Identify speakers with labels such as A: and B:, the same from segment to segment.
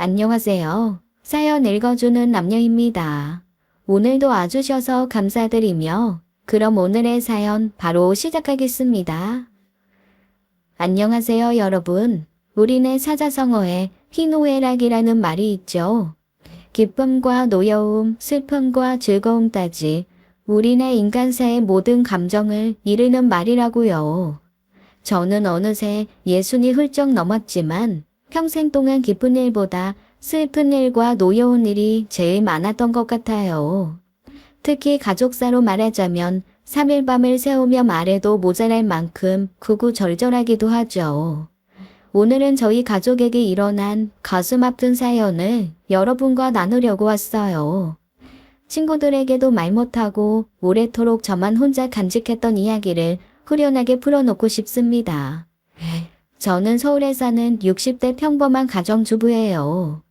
A: 안녕하세요. 사연 읽어주는 남녀입니다. 오늘도 와주셔서 감사드리며 그럼 오늘의 사연 바로 시작하겠습니다. 안녕하세요 여러분. 우리네 사자성어에 희노애락이라는 말이 있죠. 기쁨과 노여움, 슬픔과 즐거움 따지 우리네 인간사의 모든 감정을 이르는 말이라고요. 저는 어느새 60이 훌쩍 넘었지만 평생 동안 기쁜 일보다 슬픈 일과 노여운 일이 제일 많았던 것 같아요. 특히 가족사로 말하자면 3일 밤을 새우며 말해도 모자랄 만큼 구구절절하기도 하죠. 오늘은 저희 가족에게 일어난 가슴 아픈 사연을 여러분과 나누려고 왔어요. 친구들에게도 말 못하고 오래도록 저만 혼자 간직했던 이야기를 후련하게 풀어놓고 싶습니다. 저는 서울에 사는 60대 평범한 가정주부예요.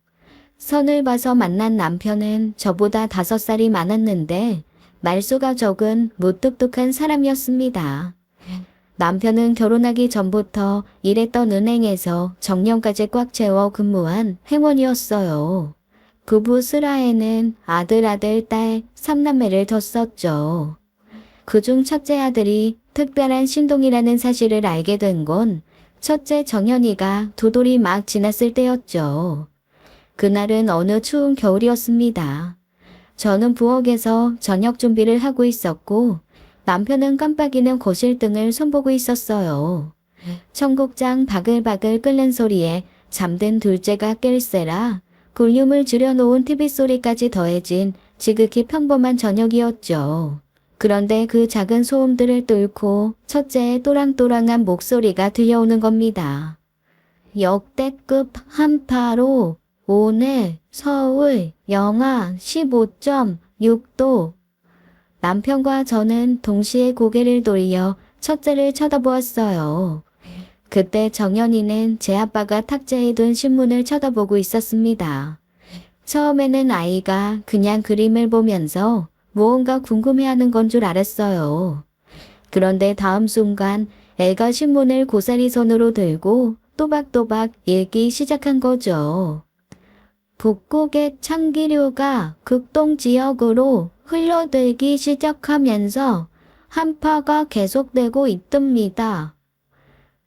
A: 선을 봐서 만난 남편은 저보다 5살이 많았는데 말수가 적은 무뚝뚝한 사람이었습니다. 남편은 결혼하기 전부터 일했던 은행에서 정년까지 꽉 채워 근무한 회원이었어요. 부부 슬하에는 아들, 딸, 3남매를 뒀었죠. 그중 첫째 아들이 특별한 신동이라는 사실을 알게 된 건 첫째 정연이가 2돌이 막 지났을 때였죠. 그날은 어느 추운 겨울이었습니다. 저는 부엌에서 저녁 준비를 하고 있었고 남편은 깜빡이는 거실 등을 손보고 있었어요. 청국장 바글바글 끓는 소리에 잠든 둘째가 깰세라 볼륨을 줄여놓은 TV 소리까지 더해진 지극히 평범한 저녁이었죠. 그런데 그 작은 소음들을 뚫고 첫째의 또랑또랑한 목소리가 들려오는 겁니다. 역대급 한파로 오늘 서울 영하 15.6도. 남편과 저는 동시에 고개를 돌려 첫째를 쳐다보았어요. 그때 정연이는 제 아빠가 탁자에 둔 신문을 쳐다보고 있었습니다. 처음에는 아이가 그냥 그림을 보면서 무언가 궁금해하는 건 줄 알았어요. 그런데 다음 순간 애가 신문을 고사리 손으로 들고 또박또박 읽기 시작한 거죠. 북극의 찬기류가 극동 지역으로 흘러들기 시작하면서 한파가 계속되고 있답니다.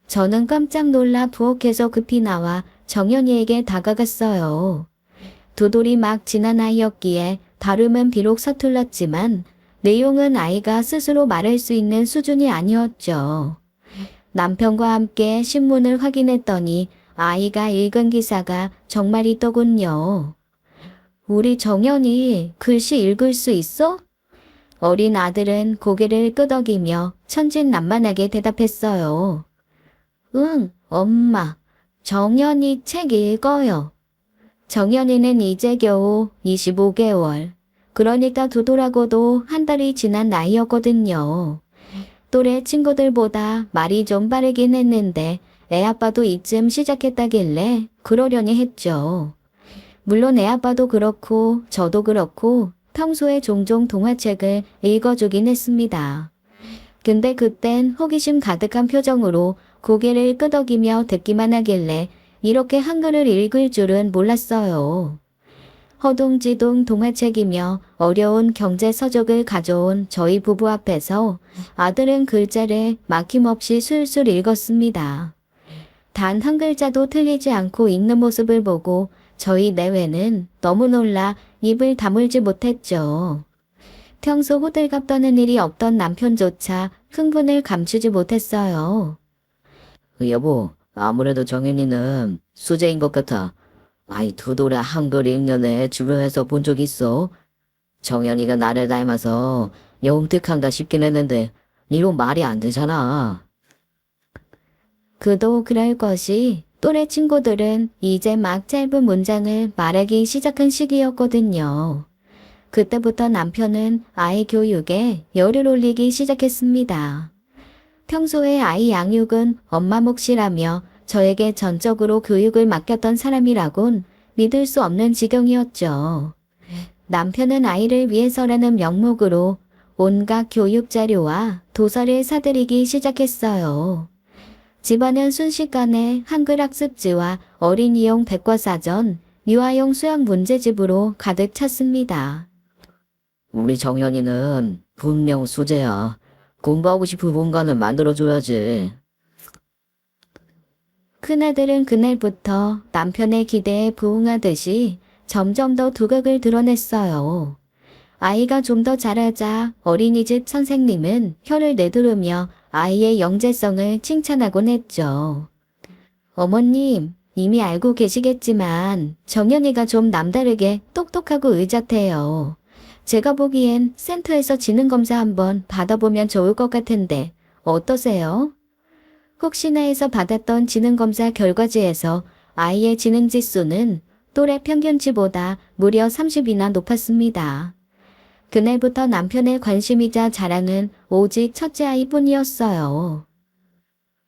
A: 저는 깜짝 놀라 부엌에서 급히 나와 정연이에게 다가갔어요. 2돌이 막 지난 아이였기에 발음은 비록 서툴렀지만 내용은 아이가 스스로 말할 수 있는 수준이 아니었죠. 남편과 함께 신문을 확인했더니 아이가 읽은 기사가 정말 있더군요. 우리 정연이 글씨 읽을 수 있어? 어린 아들은 고개를 끄덕이며 천진난만하게 대답했어요. 응, 엄마. 정연이 책 읽어요. 정연이는 이제 겨우 25개월. 그러니까 2돌하고도 한 달이 지난 나이였거든요. 또래 친구들보다 말이 좀 빠르긴 했는데 애 아빠도 이쯤 시작했다길래 그러려니 했죠. 물론 애 아빠도 그렇고 저도 그렇고 평소에 종종 동화책을 읽어주긴 했습니다. 근데 그땐 호기심 가득한 표정으로 고개를 끄덕이며 듣기만 하길래 이렇게 한글을 읽을 줄은 몰랐어요. 허둥지둥 동화책이며 어려운 경제 서적을 가져온 저희 부부 앞에서 아들은 글자를 막힘없이 술술 읽었습니다. 단 한 글자도 틀리지 않고 읽는 모습을 보고 저희 내외는 너무 놀라 입을 다물지 못했죠. 평소 호들갑 떠는 일이 없던 남편조차 흥분을 감추지 못했어요.
B: 여보, 아무래도 정연이는 수제인 것 같아. 아이 2돌의 한글 읽는 애 주변에서 본 적 있어? 정연이가 나를 닮아서 영특한가 싶긴 했는데 이로 말이 안 되잖아.
A: 그도 그럴 것이 또래 친구들은 이제 막 짧은 문장을 말하기 시작한 시기였거든요. 그때부터 남편은 아이 교육에 열을 올리기 시작했습니다. 평소에 아이 양육은 엄마 몫이라며 저에게 전적으로 교육을 맡겼던 사람이라곤 믿을 수 없는 지경이었죠. 남편은 아이를 위해서라는 명목으로 온갖 교육 자료와 도서를 사들이기 시작했어요. 집안은 순식간에 한글 학습지와 어린이용 백과사전, 미화용 수학 문제집으로 가득 찼습니다.
B: 우리 정연이는 분명 수재야. 공부하고 싶은 공간을 만들어줘야지.
A: 큰아들은 그날부터 남편의 기대에 부응하듯이 점점 더 두각을 드러냈어요. 아이가 좀 더 자라자 어린이집 선생님은 혀를 내두르며 아이의 영재성을 칭찬하곤 했죠. 어머님, 이미 알고 계시겠지만 정연이가 좀 남다르게 똑똑하고 의젓해요. 제가 보기엔 센터에서 지능검사 한번 받아보면 좋을 것 같은데 어떠세요? 혹시나 해서 받았던 지능검사 결과지에서 아이의 지능지수는 또래 평균치보다 무려 30이나 높았습니다. 그날부터 남편의 관심이자 자랑은 오직 첫째 아이뿐이었어요.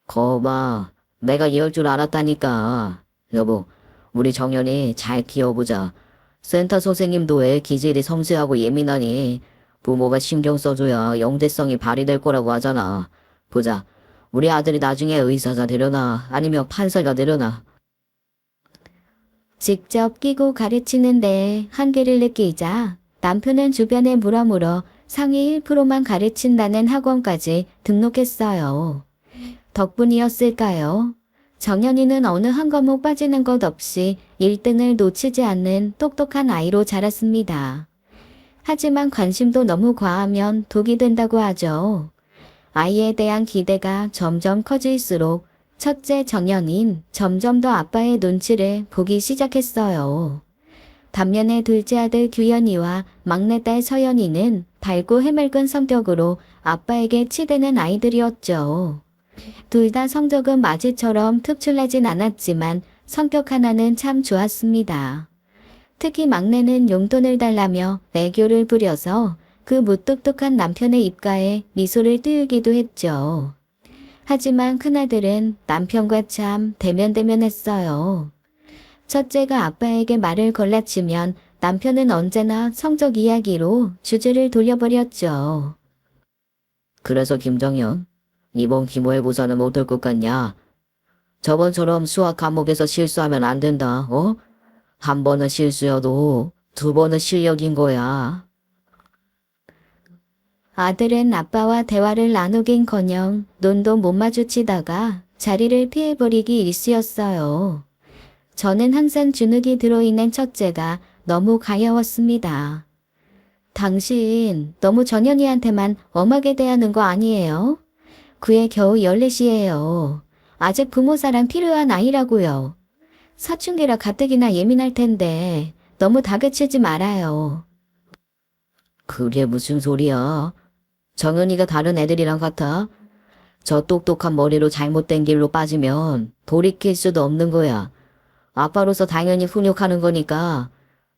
B: 거봐, 내가 이럴 줄 알았다니까. 여보, 우리 정연이 잘 키워보자. 센터 선생님도 애 기질이 섬세하고 예민하니 부모가 신경 써줘야 영재성이 발휘될 거라고 하잖아. 보자, 우리 아들이 나중에 의사가 되려나 아니면 판사가 되려나.
A: 직접 끼고 가르치는데 한계를 느끼자 남편은 주변에 물어물어 상위 1%만 가르친다는 학원까지 등록했어요. 덕분이었을까요? 정연이는 어느 한 과목 빠지는 것 없이 1등을 놓치지 않는 똑똑한 아이로 자랐습니다. 하지만 관심도 너무 과하면 독이 된다고 하죠. 아이에 대한 기대가 점점 커질수록 첫째 정연인 점점 더 아빠의 눈치를 보기 시작했어요. 반면에 둘째 아들 규현이와 막내딸 서연이는 밝고 해맑은 성격으로 아빠에게 치대는 아이들이었죠. 둘 다 성적은 마지처럼 특출나진 않았지만 성격 하나는 참 좋았습니다. 특히 막내는 용돈을 달라며 애교를 부려서 그 무뚝뚝한 남편의 입가에 미소를 띄우기도 했죠. 하지만 큰아들은 남편과 참 대면대면했어요. 첫째가 아빠에게 말을 걸라치면 남편은 언제나 성적 이야기로 주제를 돌려버렸죠.
B: 그래서 김정연, 이번 기모의고사는 어떨 것 같냐? 저번처럼 수학 과목에서 실수하면 안 된다, 어? 한 번은 실수여도 두 번은 실력인 거야.
A: 아들은 아빠와 대화를 나누긴커녕 눈도 못 마주치다가 자리를 피해버리기 일쑤였어요. 저는 항상 주눅이 들어있는 첫째가 너무 가여웠습니다. 당신 너무 전현이한테만 엄하게 대하는 거 아니에요? 그애 겨우 14시예요. 아직 부모 사랑 필요한 아이라고요. 사춘기라 가뜩이나 예민할 텐데 너무 다그치지 말아요.
B: 그게 무슨 소리야? 정은이가 다른 애들이랑 같아? 저 똑똑한 머리로 잘못된 길로 빠지면 돌이킬 수도 없는 거야. 아빠로서 당연히 훈육하는 거니까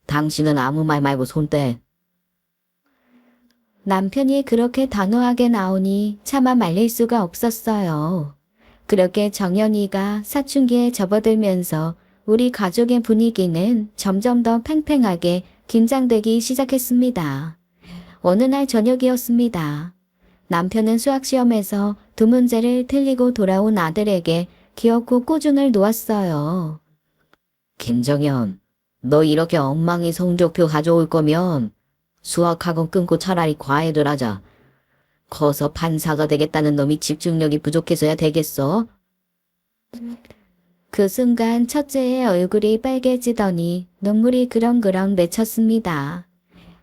B: 당신은 아무 말 말고 손 떼.
A: 남편이 그렇게 단호하게 나오니 차마 말릴 수가 없었어요. 그렇게 정연이가 사춘기에 접어들면서 우리 가족의 분위기는 점점 더 팽팽하게 긴장되기 시작했습니다. 어느 날 저녁이었습니다. 남편은 수학시험에서 두 문제를 틀리고 돌아온 아들에게 기어코 꾸중을 놓았어요.
B: 김정연, 너 이렇게 엉망이 성적표 가져올 거면 수학학원 끊고 차라리 과외를 하자. 커서 판사가 되겠다는 놈이 집중력이 부족해서야 되겠어?
A: 그 순간 첫째의 얼굴이 빨개지더니 눈물이 그렁그렁 맺혔습니다.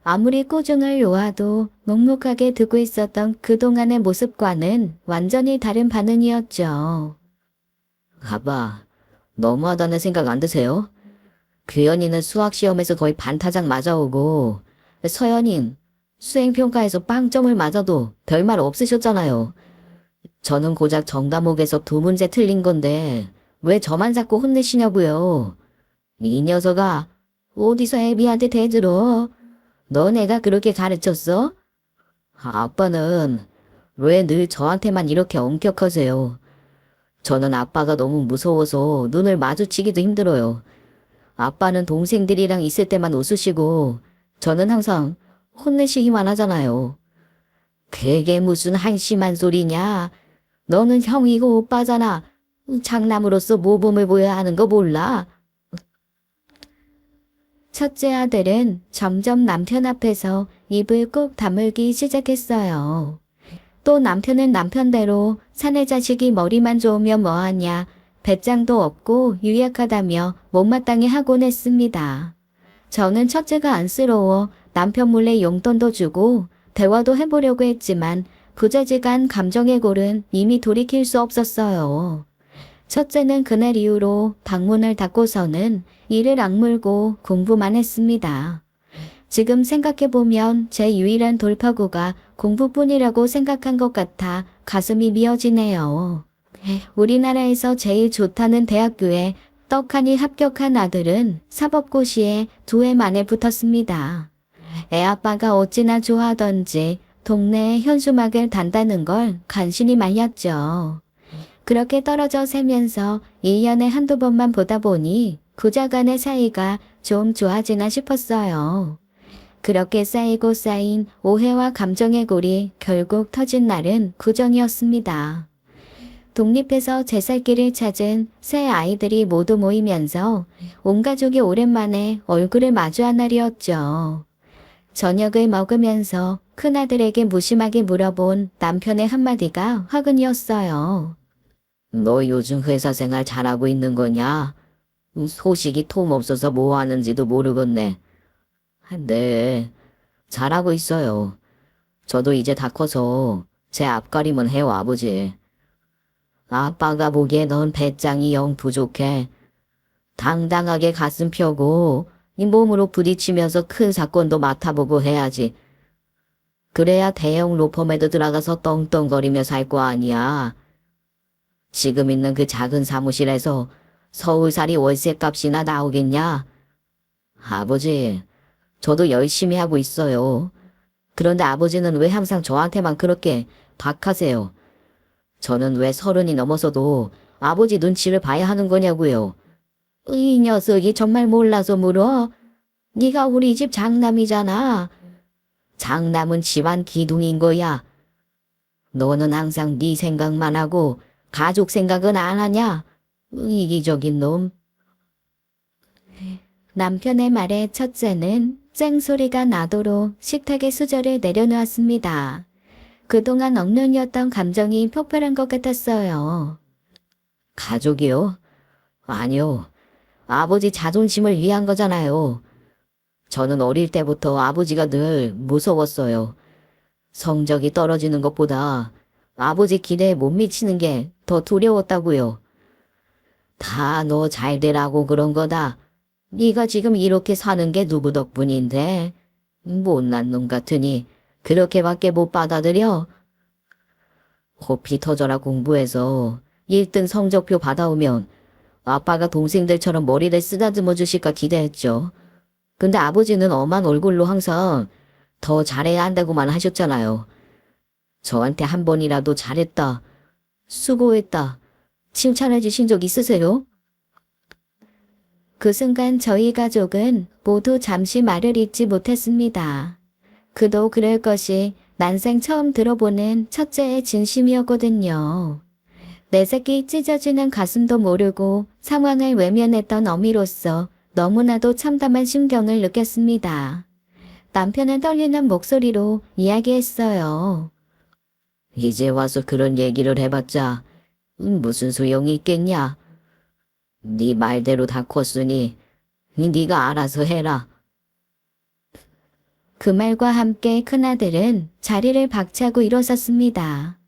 A: 아무리 꾸중을 놓아도 묵묵하게 듣고 있었던 그동안의 모습과는 완전히 다른 반응이었죠.
B: 아빠, 너무하다는 생각 안 드세요? 규현이는 수학시험에서 거의 반타작 맞아오고 서연인 수행평가에서 빵점을 맞아도 별말 없으셨잖아요. 저는 고작 정다목에서 두 문제 틀린 건데 왜 저만 자꾸 혼내시냐고요. 이 녀석아, 어디서 애비한테 대들어? 너 내가 그렇게 가르쳤어? 아빠는 왜 늘 저한테만 이렇게 엄격하세요? 저는 아빠가 너무 무서워서 눈을 마주치기도 힘들어요. 아빠는 동생들이랑 있을 때만 웃으시고 저는 항상 혼내시기만 하잖아요. 그게 무슨 한심한 소리냐? 너는 형이고 오빠잖아. 장남으로서 모범을 보여야 하는 거 몰라?
A: 첫째 아들은 점점 남편 앞에서 입을 꾹 다물기 시작했어요. 또 남편은 남편대로 사내 자식이 머리만 좋으면 뭐하냐, 배짱도 없고 유약하다며 못마땅해 하곤 했습니다. 저는 첫째가 안쓰러워 남편 몰래 용돈도 주고 대화도 해보려고 했지만 부자지간 감정의 골은 이미 돌이킬 수 없었어요. 첫째는 그날 이후로 방문을 닫고서는 이를 악물고 공부만 했습니다. 지금 생각해보면 제 유일한 돌파구가 공부뿐이라고 생각한 것 같아 가슴이 미어지네요. 우리나라에서 제일 좋다는 대학교에 떡하니 합격한 아들은 사법고시에 2해 만에 붙었습니다. 애아빠가 어찌나 좋아하던지 동네에 현수막을 단다는 걸 간신히 말렸죠. 그렇게 떨어져 살면서 1년에 한두 번만 보다 보니 부자간의 사이가 좀 좋아지나 싶었어요. 그렇게 쌓이고 쌓인 오해와 감정의 골이 결국 터진 날은 구정이었습니다. 독립해서 제 살 길을 찾은 새 아이들이 모두 모이면서 온 가족이 오랜만에 얼굴을 마주한 날이었죠. 저녁을 먹으면서 큰아들에게 무심하게 물어본 남편의 한마디가 화근이었어요.
B: 너 요즘 회사 생활 잘하고 있는 거냐? 소식이 통 없어서 뭐 하는지도 모르겠네. 네, 잘하고 있어요. 저도 이제 다 커서 제 앞가림은 해요, 아버지. 아빠가 보기에 넌 배짱이 영 부족해. 당당하게 가슴 펴고 이 몸으로 부딪히면서 큰 사건도 맡아보고 해야지. 그래야 대형 로펌에도 들어가서 떵떵거리며 살 거 아니야. 지금 있는 그 작은 사무실에서 서울살이 월세값이나 나오겠냐? 아버지, 저도 열심히 하고 있어요. 그런데 아버지는 왜 항상 저한테만 그렇게 박하세요? 저는 왜 30이 넘어서도 아버지 눈치를 봐야 하는 거냐고요. 이 녀석이 정말 몰라서 물어. 네가 우리 집 장남이잖아. 장남은 집안 기둥인 거야. 너는 항상 네 생각만 하고 가족 생각은 안 하냐? 이기적인 놈.
A: 남편의 말에 첫째는 쨍소리가 나도록 식탁에 수저를 내려놓았습니다. 그동안 억눌렸던 감정이 폭발한 것 같았어요.
B: 가족이요? 아니요. 아버지 자존심을 위한 거잖아요. 저는 어릴 때부터 아버지가 늘 무서웠어요. 성적이 떨어지는 것보다 아버지 기대에 못 미치는 게 더 두려웠다고요. 다 너 잘 되라고 그런 거다. 네가 지금 이렇게 사는 게 누구 덕분인데? 못난 놈 같으니 그렇게밖에 못 받아들여? 호피 터져라 공부해서 1등 성적표 받아오면 아빠가 동생들처럼 머리를 쓰다듬어 주실까 기대했죠. 근데 아버지는 엄한 얼굴로 항상 더 잘해야 한다고만 하셨잖아요. 저한테 한 번이라도 잘했다, 수고했다, 칭찬해 주신 적 있으세요?
A: 그 순간 저희 가족은 모두 잠시 말을 잇지 못했습니다. 그도 그럴 것이 난생 처음 들어보는 첫째의 진심이었거든요. 내 새끼 찢어지는 가슴도 모르고 상황을 외면했던 어미로서 너무나도 참담한 심경을 느꼈습니다. 남편은 떨리는 목소리로 이야기했어요.
B: 이제 와서 그런 얘기를 해봤자 무슨 소용이 있겠냐? 네 말대로 다 컸으니 네가 알아서 해라.
A: 그 말과 함께 큰아들은 자리를 박차고 일어섰습니다.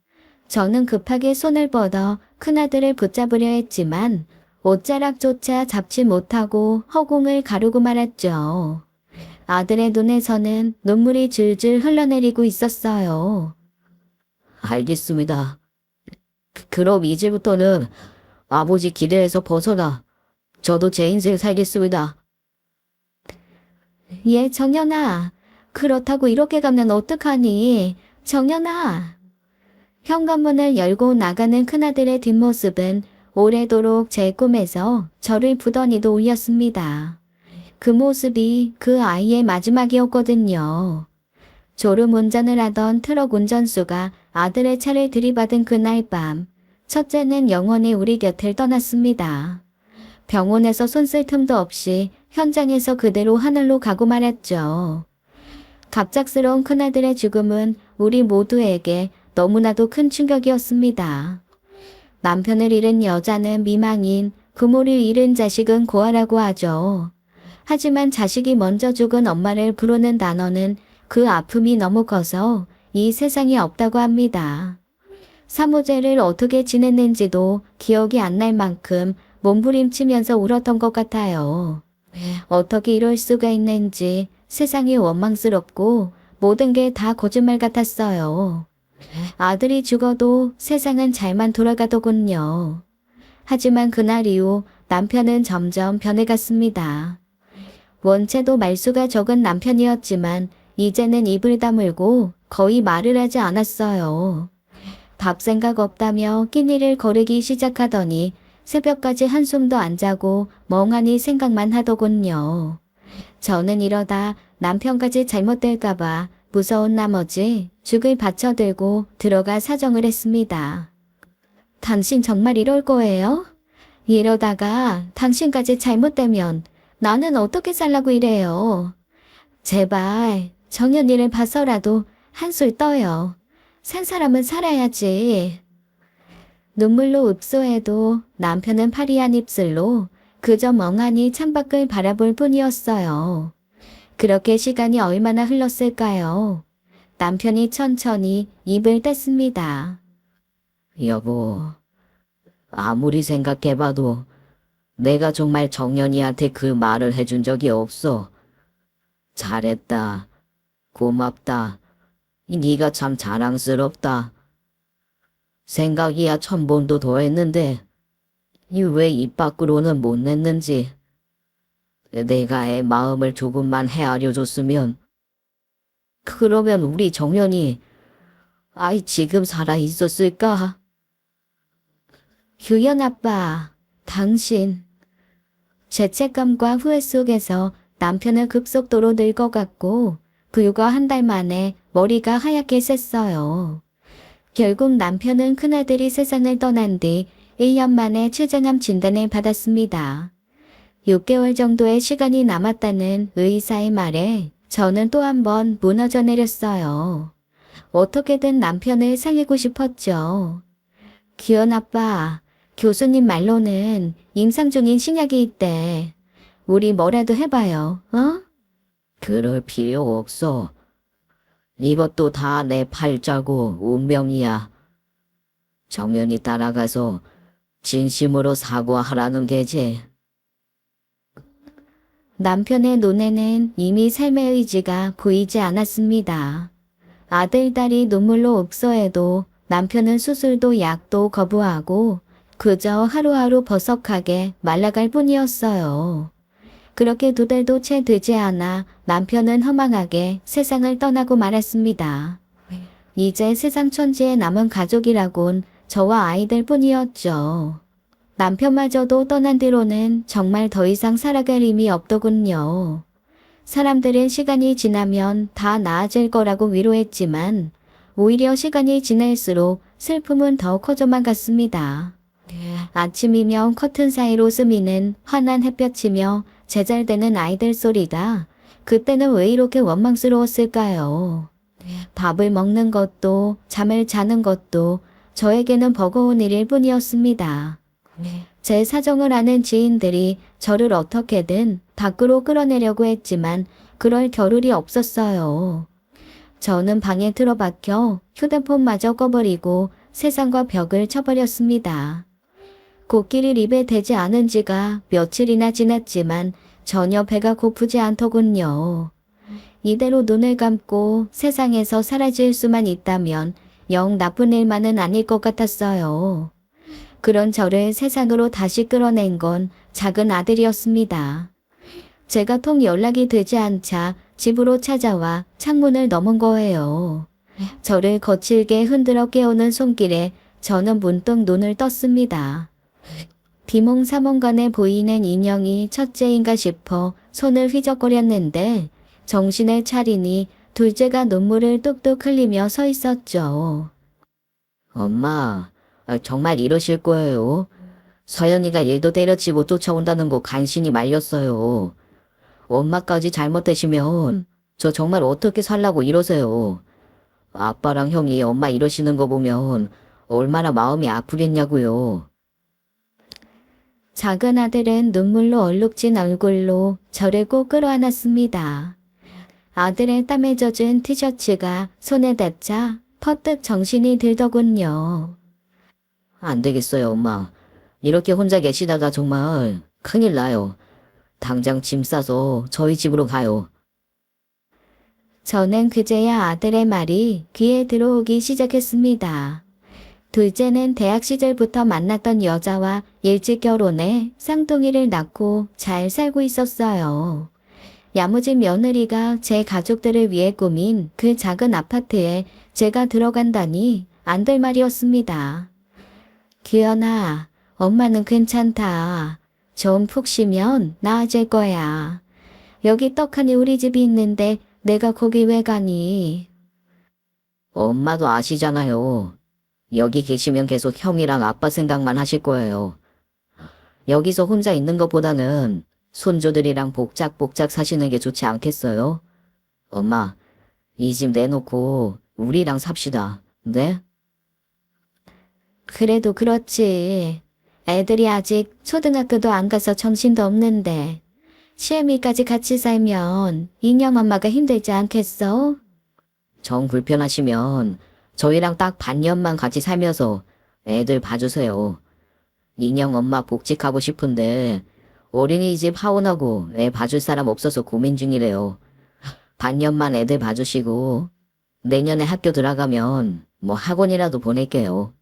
A: 저는 급하게 손을 뻗어 큰아들을 붙잡으려 했지만 옷자락조차 잡지 못하고 허공을 가르고 말았죠. 아들의 눈에서는 눈물이 줄줄 흘러내리고 있었어요.
B: 알겠습니다. 그럼 이제부터는 아버지 기대에서 벗어나 저도 제 인생 살겠습니다.
A: 예, 정연아. 그렇다고 이렇게 가면 어떡하니? 정연아. 현관문을 열고 나가는 큰아들의 뒷모습은 오래도록 제 꿈에서 저를 부더니도 울렸습니다. 그 모습이 그 아이의 마지막이었거든요. 졸음 운전을 하던 트럭 운전수가 아들의 차를 들이받은 그날 밤, 첫째는 영원히 우리 곁을 떠났습니다. 병원에서 손쓸 틈도 없이 현장에서 그대로 하늘로 가고 말았죠. 갑작스러운 큰아들의 죽음은 우리 모두에게 너무나도 큰 충격이었습니다. 남편을 잃은 여자는 미망인, 부모를 잃은 자식은 고아라고 하죠. 하지만 자식이 먼저 죽은 엄마를 부르는 단어는 그 아픔이 너무 커서 이 세상에 없다고 합니다. 사모제를 어떻게 지냈는지도 기억이 안 날 만큼 몸부림치면서 울었던 것 같아요. 어떻게 이럴 수가 있는지 세상이 원망스럽고 모든 게 다 거짓말 같았어요. 아들이 죽어도 세상은 잘만 돌아가더군요. 하지만 그날 이후 남편은 점점 변해갔습니다. 원체도 말수가 적은 남편이었지만 이제는 입을 다물고 거의 말을 하지 않았어요. 밥 생각 없다며 끼니를 거르기 시작하더니 새벽까지 한숨도 안 자고 멍하니 생각만 하더군요. 저는 이러다 남편까지 잘못될까봐 무서운 나머지 죽을 받쳐들고 들어가 사정을 했습니다. 당신 정말 이럴 거예요? 이러다가 당신까지 잘못되면 나는 어떻게 살라고 이래요? 제발 정연이를 봐서라도 한술 떠요. 산 사람은 살아야지. 눈물로 읍소해도 남편은 파리한 입술로 그저 멍하니 창밖을 바라볼 뿐이었어요. 그렇게 시간이 얼마나 흘렀을까요? 남편이 천천히 입을 뗐습니다.
B: 여보, 아무리 생각해봐도 내가 정말 정연이한테 그 말을 해준 적이 없어. 잘했다. 고맙다. 네가 참 자랑스럽다. 생각이야 1000번도 더 했는데 왜 입 밖으로는 못 냈는지. 내가 애 마음을 조금만 헤아려 줬으면 그러면 우리 정연이 아이 지금 살아 있었을까?
A: 규현 아빠, 당신. 죄책감과 후회 속에서 남편은 급속도로 늙어갔고 불과 한 달 만에 머리가 하얗게 샜어요. 결국 남편은 큰아들이 세상을 떠난 뒤 1년 만에 췌장암 진단을 받았습니다. 6개월 정도의 시간이 남았다는 의사의 말에 저는 또 한 번 무너져 내렸어요. 어떻게든 남편을 살리고 싶었죠. 규현 아빠, 교수님 말로는 임상 중인 신약이 있대. 우리 뭐라도 해봐요, 어?
B: 그럴 필요 없어. 이것도 다 내 팔자고 운명이야. 정연이 따라가서 진심으로 사과하라는 게지.
A: 남편의 눈에는 이미 삶의 의지가 보이지 않았습니다. 아들, 딸이 눈물로 읍소해도 남편은 수술도 약도 거부하고 그저 하루하루 버석하게 말라갈 뿐이었어요. 그렇게 2달도 채 되지 않아 남편은 허망하게 세상을 떠나고 말았습니다. 이제 세상 천지에 남은 가족이라곤 저와 아이들 뿐이었죠. 남편마저도 떠난 뒤로는 정말 더 이상 살아갈 힘이 없더군요. 사람들은 시간이 지나면 다 나아질 거라고 위로했지만 오히려 시간이 지날수록 슬픔은 더 커져만 갔습니다. 아침이면 커튼 사이로 스미는 환한 햇볕이며 제잘되는 아이들 소리가 그때는 왜 이렇게 원망스러웠을까요? 밥을 먹는 것도 잠을 자는 것도 저에게는 버거운 일일 뿐이었습니다. 제 사정을 아는 지인들이 저를 어떻게든 밖으로 끌어내려고 했지만 그럴 겨를이 없었어요. 저는 방에 틀어박혀 휴대폰마저 꺼버리고 세상과 벽을 쳐버렸습니다. 코끼리 입에 대지 않은 지가 며칠이나 지났지만 전혀 배가 고프지 않더군요. 이대로 눈을 감고 세상에서 사라질 수만 있다면 영 나쁜 일만은 아닐 것 같았어요. 그런 저를 세상으로 다시 끌어낸 건 작은 아들이었습니다. 제가 통 연락이 되지 않자 집으로 찾아와 창문을 넘은 거예요. 저를 거칠게 흔들어 깨우는 손길에 저는 문득 눈을 떴습니다. 비몽사몽간에 보이는 인형이 첫째인가 싶어 손을 휘적거렸는데 정신을 차리니 둘째가 눈물을 뚝뚝 흘리며 서 있었죠.
B: 엄마, 정말 이러실 거예요? 서연이가 일도 때려치고 쫓아온다는 거 간신히 말렸어요. 엄마까지 잘못되시면 저 정말 어떻게 살라고 이러세요. 아빠랑 형이 엄마 이러시는 거 보면 얼마나 마음이 아프겠냐고요.
A: 작은 아들은 눈물로 얼룩진 얼굴로 저를 꼭 끌어안았습니다. 아들의 땀에 젖은 티셔츠가 손에 닿자 퍼뜩 정신이 들더군요.
B: 안 되겠어요, 엄마. 이렇게 혼자 계시다가 정말 큰일 나요. 당장 짐 싸서 저희 집으로 가요.
A: 저는 그제야 아들의 말이 귀에 들어오기 시작했습니다. 둘째는 대학 시절부터 만났던 여자와 일찍 결혼해 쌍둥이를 낳고 잘 살고 있었어요. 야무진 며느리가 제 가족들을 위해 꾸민 그 작은 아파트에 제가 들어간다니 안 될 말이었습니다. 규현아, 엄마는 괜찮다. 좀 푹 쉬면 나아질 거야. 여기 떡하니 우리 집이 있는데 내가 거기 왜 가니?
B: 엄마도 아시잖아요. 여기 계시면 계속 형이랑 아빠 생각만 하실 거예요. 여기서 혼자 있는 것보다는 손주들이랑 복작복작 사시는 게 좋지 않겠어요? 엄마, 이 집 내놓고 우리랑 삽시다. 네?
A: 그래도 그렇지. 애들이 아직 초등학교도 안 가서 정신도 없는데 시애미까지 같이 살면 인형 엄마가 힘들지 않겠어?
B: 정 불편하시면 저희랑 딱 반년만 같이 살면서 애들 봐주세요. 인형 엄마 복직하고 싶은데 어린이집 하원하고 애 봐줄 사람 없어서 고민 중이래요. 반년만 애들 봐주시고 내년에 학교 들어가면 뭐 학원이라도 보낼게요.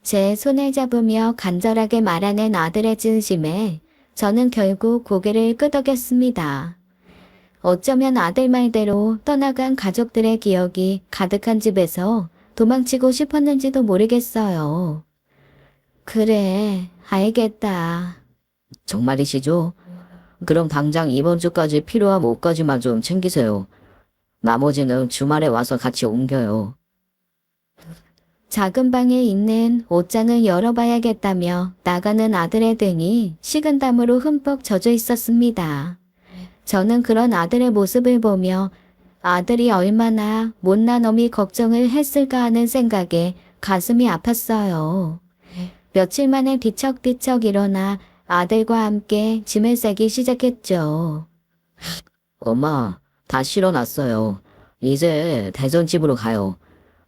A: 제 손을 잡으며 간절하게 말하는 아들의 진심에 저는 결국 고개를 끄덕였습니다. 어쩌면 아들 말대로 떠나간 가족들의 기억이 가득한 집에서 도망치고 싶었는지도 모르겠어요. 그래, 알겠다.
B: 정말이시죠? 그럼 당장 이번 주까지 필요한 옷까지만 좀 챙기세요. 나머지는 주말에 와서 같이 옮겨요.
A: 작은 방에 있는 옷장을 열어봐야겠다며 나가는 아들의 등이 식은땀으로 흠뻑 젖어 있었습니다. 저는 그런 아들의 모습을 보며 아들이 얼마나 못난 어미 걱정을 했을까 하는 생각에 가슴이 아팠어요. 며칠 만에 뒤척뒤척 일어나 아들과 함께 짐을 싸기 시작했죠.
B: 엄마, 다 실어놨어요. 이제 대전 집으로 가요.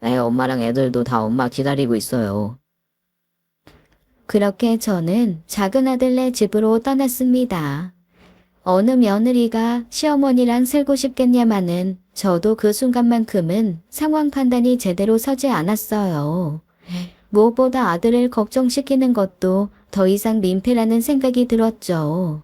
B: 엄마랑 애들도 다 엄마 기다리고 있어요.
A: 그렇게 저는 작은 아들네 집으로 떠났습니다. 어느 며느리가 시어머니랑 살고 싶겠냐마는 저도 그 순간만큼은 상황 판단이 제대로 서지 않았어요. 무엇보다 아들을 걱정시키는 것도 더 이상 민폐라는 생각이 들었죠.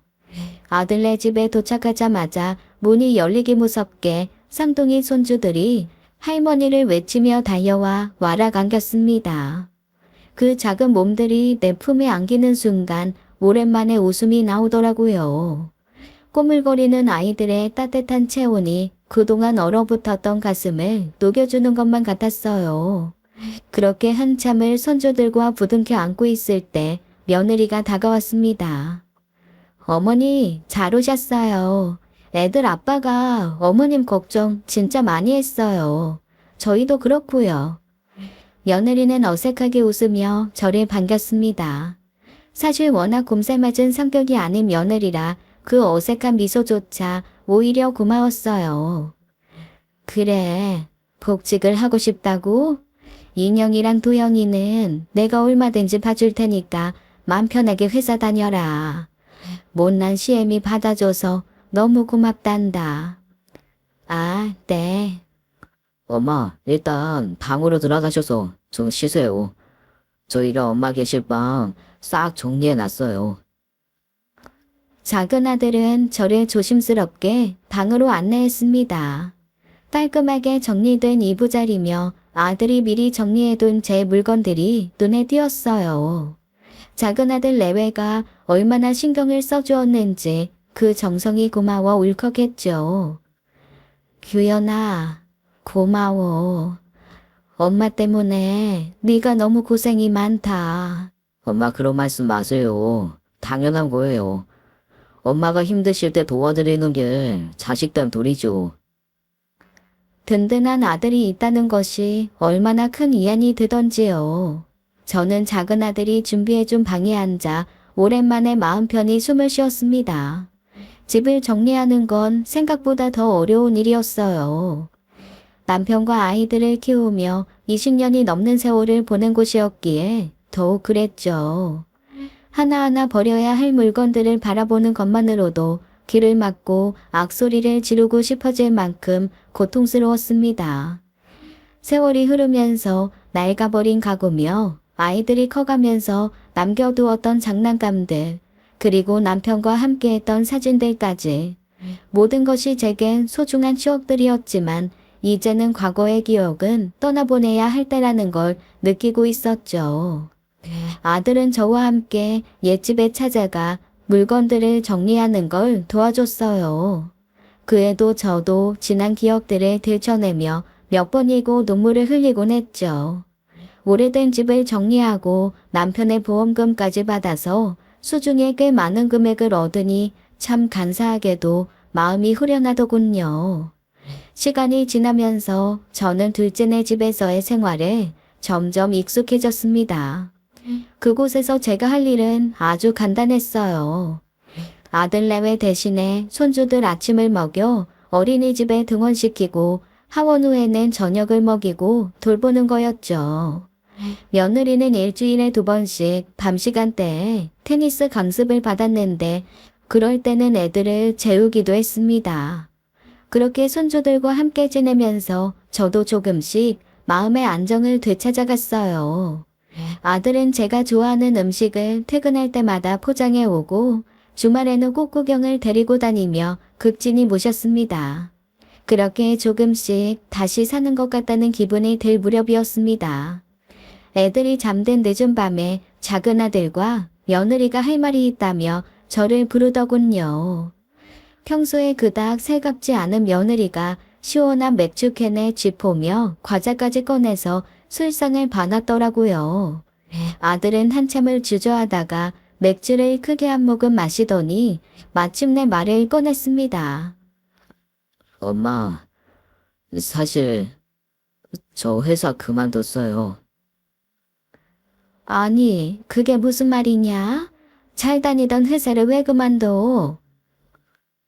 A: 아들네 집에 도착하자마자 문이 열리기 무섭게 쌍둥이 손주들이 할머니를 외치며 달려와 와락 안겼습니다. 그 작은 몸들이 내 품에 안기는 순간 오랜만에 웃음이 나오더라고요. 꼬물거리는 아이들의 따뜻한 체온이 그동안 얼어붙었던 가슴을 녹여주는 것만 같았어요. 그렇게 한참을 손주들과 부둥켜 안고 있을 때 며느리가 다가왔습니다. 어머니, 잘 오셨어요. 애들 아빠가 어머님 걱정 진짜 많이 했어요. 저희도 그렇고요. 며느리는 어색하게 웃으며 저를 반겼습니다. 사실 워낙 곰살맞은 성격이 아닌 며느리라 그 어색한 미소조차 오히려 고마웠어요. 그래, 복직을 하고 싶다고? 인형이랑 도영이는 내가 얼마든지 봐줄 테니까 맘 편하게 회사 다녀라. 못난 시애미 받아줘서 너무 고맙단다. 아, 네.
B: 엄마, 일단 방으로 들어가셔서 좀 쉬세요. 저희가 엄마 계실 방 싹 정리해놨어요.
A: 작은 아들은 저를 조심스럽게 방으로 안내했습니다. 깔끔하게 정리된 이부자리며 아들이 미리 정리해둔 제 물건들이 눈에 띄었어요. 작은 아들 내외가 얼마나 신경을 써주었는지 그 정성이 고마워 울컥했죠. 규현아, 고마워. 엄마 때문에 네가 너무 고생이 많다.
B: 엄마 그런 말씀 마세요. 당연한 거예요. 엄마가 힘드실 때 도와드리는 게 자식된 도리죠.
A: 든든한 아들이 있다는 것이 얼마나 큰 위안이 되던지요. 저는 작은 아들이 준비해준 방에 앉아 오랜만에 마음 편히 숨을 쉬었습니다. 집을 정리하는 건 생각보다 더 어려운 일이었어요. 남편과 아이들을 키우며 20년이 넘는 세월을 보낸 곳이었기에 더욱 그랬죠. 하나하나 버려야 할 물건들을 바라보는 것만으로도 귀를 막고 악소리를 지르고 싶어질 만큼 고통스러웠습니다. 세월이 흐르면서 낡아버린 가구며 아이들이 커가면서 남겨두었던 장난감들, 그리고 남편과 함께했던 사진들까지 모든 것이 제겐 소중한 추억들이었지만 이제는 과거의 기억은 떠나보내야 할 때라는 걸 느끼고 있었죠. 아들은 저와 함께 옛집에 찾아가 물건들을 정리하는 걸 도와줬어요. 그 애도 저도 지난 기억들을 들춰내며 몇 번이고 눈물을 흘리곤 했죠. 오래된 집을 정리하고 남편의 보험금까지 받아서 수중에 꽤 많은 금액을 얻으니 참 간사하게도 마음이 후련하더군요. 시간이 지나면서 저는 둘째네 집에서의 생활에 점점 익숙해졌습니다. 그곳에서 제가 할 일은 아주 간단했어요. 아들 내외 대신에 손주들 아침을 먹여 어린이집에 등원시키고 하원 후에는 저녁을 먹이고 돌보는 거였죠. 며느리는 일주일에 2번씩 밤 시간대에 테니스 강습을 받았는데 그럴 때는 애들을 재우기도 했습니다. 그렇게 손주들과 함께 지내면서 저도 조금씩 마음의 안정을 되찾아갔어요. 아들은 제가 좋아하는 음식을 퇴근할 때마다 포장해 오고 주말에는 꼭 구경을 데리고 다니며 극진히 모셨습니다. 그렇게 조금씩 다시 사는 것 같다는 기분이 들 무렵이었습니다. 애들이 잠든 늦은 밤에 작은 아들과 며느리가 할 말이 있다며 저를 부르더군요. 평소에 그닥 살갑지 않은 며느리가 시원한 맥주캔에 쥐포며 과자까지 꺼내서 술상을 봐놨더라고요. 아들은 한참을 주저하다가 맥주를 크게 한 모금 마시더니 마침내 말을 꺼냈습니다.
B: 엄마, 사실 저 회사 그만뒀어요.
A: 아니, 그게 무슨 말이냐? 잘 다니던 회사를 왜 그만둬?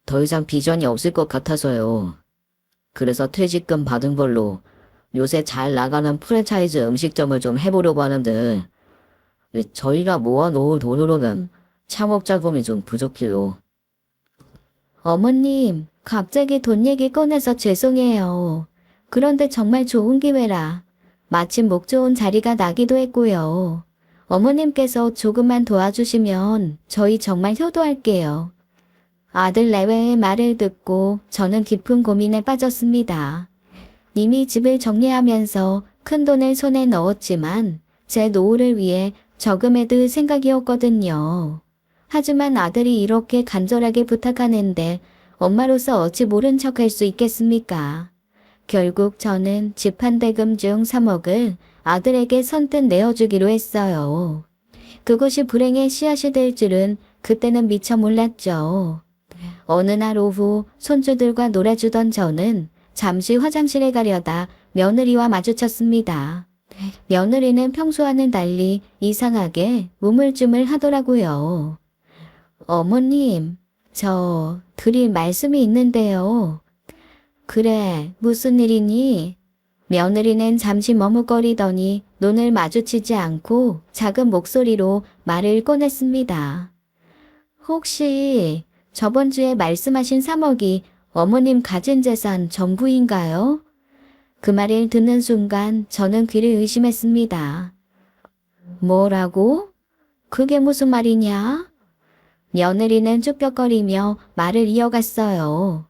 B: 더 이상 비전이 없을 것 같아서요. 그래서 퇴직금 받은 걸로 요새 잘 나가는 프랜차이즈 음식점을 좀 해보려고 하는데 저희가 모아놓은 돈으로는 창업 자금이 좀 부족해요.
A: 어머님, 갑자기 돈 얘기 꺼내서 죄송해요. 그런데 정말 좋은 기회라. 마침 목 좋은 자리가 나기도 했고요. 어머님께서 조금만 도와주시면 저희 정말 효도할게요. 아들 내외의 말을 듣고 저는 깊은 고민에 빠졌습니다. 이미 집을 정리하면서 큰 돈을 손에 넣었지만 제 노후를 위해 저금해둘 생각이었거든요. 하지만 아들이 이렇게 간절하게 부탁하는데 엄마로서 어찌 모른 척할 수 있겠습니까? 결국 저는 집 한 대금 중 3억을 아들에게 선뜻 내어주기로 했어요. 그것이 불행의 씨앗이 될 줄은 그때는 미처 몰랐죠. 어느 날 오후 손주들과 놀아주던 저는 잠시 화장실에 가려다 며느리와 마주쳤습니다. 며느리는 평소와는 달리 이상하게 우물쭈물 하더라고요. 어머님, 저 드릴 말씀이 있는데요. 그래, 무슨 일이니? 며느리는 잠시 머뭇거리더니 눈을 마주치지 않고 작은 목소리로 말을 꺼냈습니다. 혹시 저번 주에 말씀하신 3억이 어머님 가진 재산 전부인가요? 그 말을 듣는 순간 저는 귀를 의심했습니다. 뭐라고? 그게 무슨 말이냐? 며느리는 쭈뼛거리며 말을 이어갔어요.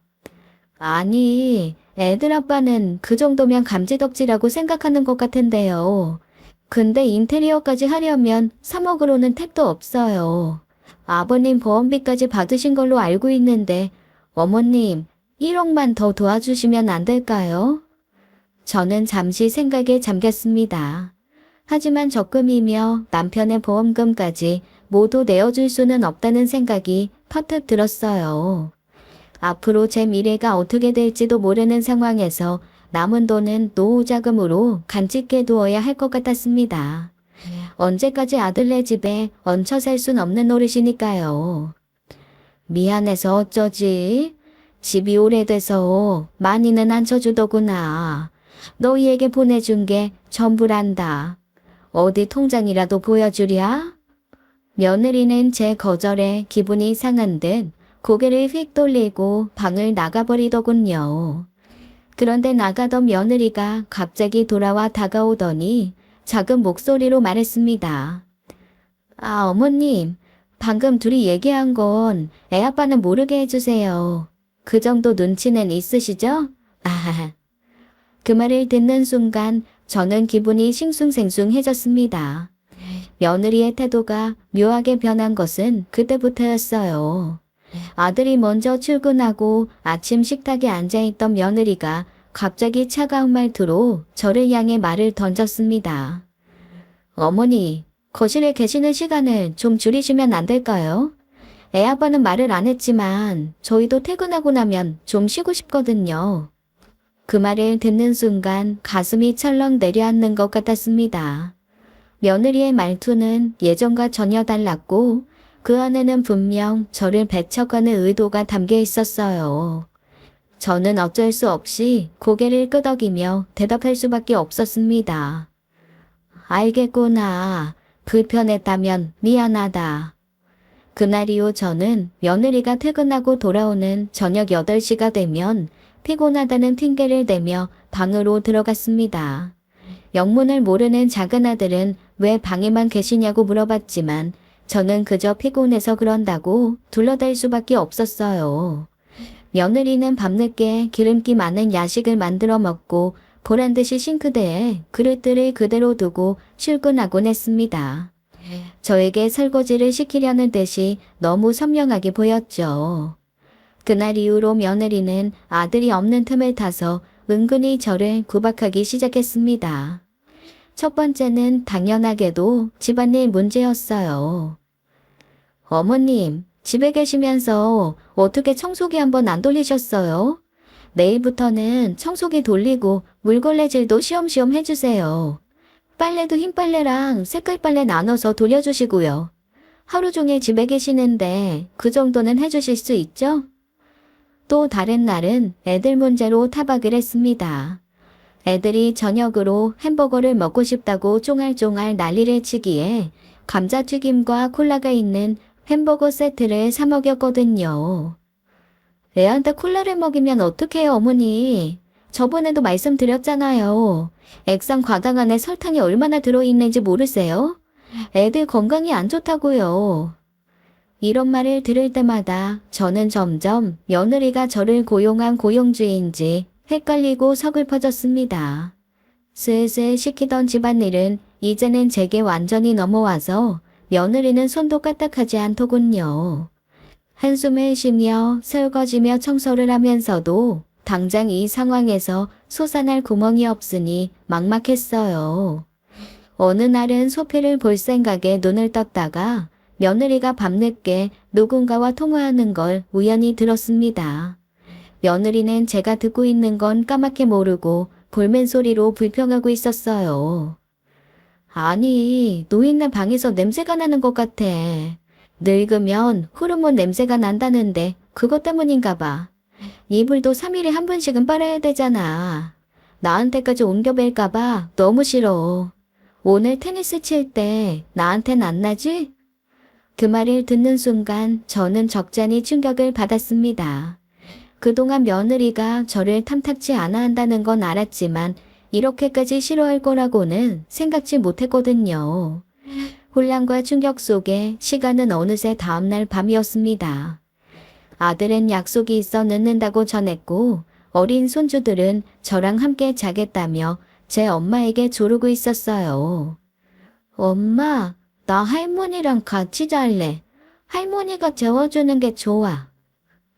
A: 아니, 애들 아빠는 그 정도면 감지덕지라고 생각하는 것 같은데요. 근데 인테리어까지 하려면 3억으로는 택도 없어요. 아버님 보험비까지 받으신 걸로 알고 있는데 어머님 1억만 더 도와주시면 안 될까요? 저는 잠시 생각에 잠겼습니다. 하지만 적금이며 남편의 보험금까지 모두 내어줄 수는 없다는 생각이 퍼뜩 들었어요. 앞으로 제 미래가 어떻게 될지도 모르는 상황에서 남은 돈은 노후 자금으로 간직해 두어야 할 것 같았습니다. 언제까지 아들네 집에 얹혀 살 순 없는 노릇이니까요. 미안해서 어쩌지? 집이 오래돼서 많이는 안 쳐주더구나. 너희에게 보내준 게 전부란다. 어디 통장이라도 보여주랴? 며느리는 제 거절에 기분이 상한 듯 고개를 휙 돌리고 방을 나가버리더군요. 그런데 나가던 며느리가 갑자기 돌아와 다가오더니 작은 목소리로 말했습니다. 아, 어머님, 방금 둘이 얘기한 건 애아빠는 모르게 해주세요. 그 정도 눈치는 있으시죠? 아, 그 말을 듣는 순간 저는 기분이 싱숭생숭해졌습니다. 며느리의 태도가 묘하게 변한 것은 그때부터였어요. 아들이 먼저 출근하고 아침 식탁에 앉아있던 며느리가 갑자기 차가운 말투로 저를 향해 말을 던졌습니다. 어머니, 거실에 계시는 시간을 좀 줄이시면 안 될까요? 애아빠는 말을 안 했지만 저희도 퇴근하고 나면 좀 쉬고 싶거든요. 그 말을 듣는 순간 가슴이 철렁 내려앉는 것 같았습니다. 며느리의 말투는 예전과 전혀 달랐고 그 안에는 분명 저를 배척하는 의도가 담겨 있었어요. 저는 어쩔 수 없이 고개를 끄덕이며 대답할 수밖에 없었습니다. 알겠구나. 불편했다면 미안하다. 그날 이후 저는 며느리가 퇴근하고 돌아오는 저녁 8시가 되면 피곤하다는 핑계를 대며 방으로 들어갔습니다. 영문을 모르는 작은 아들은 왜 방에만 계시냐고 물어봤지만 저는 그저 피곤해서 그런다고 둘러댈 수밖에 없었어요. 며느리는 밤늦게 기름기 많은 야식을 만들어 먹고 보란듯이 싱크대에 그릇들을 그대로 두고 출근하곤 했습니다. 저에게 설거지를 시키려는 듯이 너무 선명하게 보였죠. 그날 이후로 며느리는 아들이 없는 틈을 타서 은근히 저를 구박하기 시작했습니다. 첫 번째는 당연하게도 집안일 문제였어요. 어머님, 집에 계시면서 어떻게 청소기 한번 안 돌리셨어요? 내일부터는 청소기 돌리고 물걸레질도 쉬엄쉬엄 해주세요. 빨래도 흰빨래랑 색깔빨래 나눠서 돌려주시고요. 하루 종일 집에 계시는데 그 정도는 해주실 수 있죠? 또 다른 날은 애들 문제로 타박을 했습니다. 애들이 저녁으로 햄버거를 먹고 싶다고 쫑알쫑알 난리를 치기에 감자튀김과 콜라가 있는 햄버거 세트를 사 먹였거든요. 애한테 콜라를 먹이면 어떡해요, 어머니? 저번에도 말씀드렸잖아요. 액상 과당 안에 설탕이 얼마나 들어있는지 모르세요? 애들 건강이 안 좋다고요. 이런 말을 들을 때마다 저는 점점 며느리가 저를 고용한 고용주인지 헷갈리고 서글퍼졌습니다. 슬슬 시키던 집안일은 이제는 제게 완전히 넘어와서 며느리는 손도 까딱하지 않더군요. 한숨을 쉬며 설거지며 청소를 하면서도 당장 이 상황에서 솟아날 구멍이 없으니 막막했어요. 어느 날은 소피를 볼 생각에 눈을 떴다가 며느리가 밤늦게 누군가와 통화하는 걸 우연히 들었습니다. 며느리는 제가 듣고 있는 건 까맣게 모르고 볼멘 소리로 불평하고 있었어요. 아니, 노인네 방에서 냄새가 나는 것 같아. 늙으면 호르몬 냄새가 난다는데 그것 때문인가 봐. 이불도 3일에 한 번씩은 빨아야 되잖아. 나한테까지 옮겨 뵐까 봐 너무 싫어. 오늘 테니스 칠 때 나한텐 안 나지? 그 말을 듣는 순간 저는 적잖이 충격을 받았습니다. 그동안 며느리가 저를 탐탁지 않아 한다는 건 알았지만 이렇게까지 싫어할 거라고는 생각지 못했거든요. 혼란과 충격 속에 시간은 어느새 다음날 밤이었습니다. 아들은 약속이 있어 늦는다고 전했고 어린 손주들은 저랑 함께 자겠다며 제 엄마에게 조르고 있었어요. 엄마, 나 할머니랑 같이 잘래. 할머니가 재워주는 게 좋아.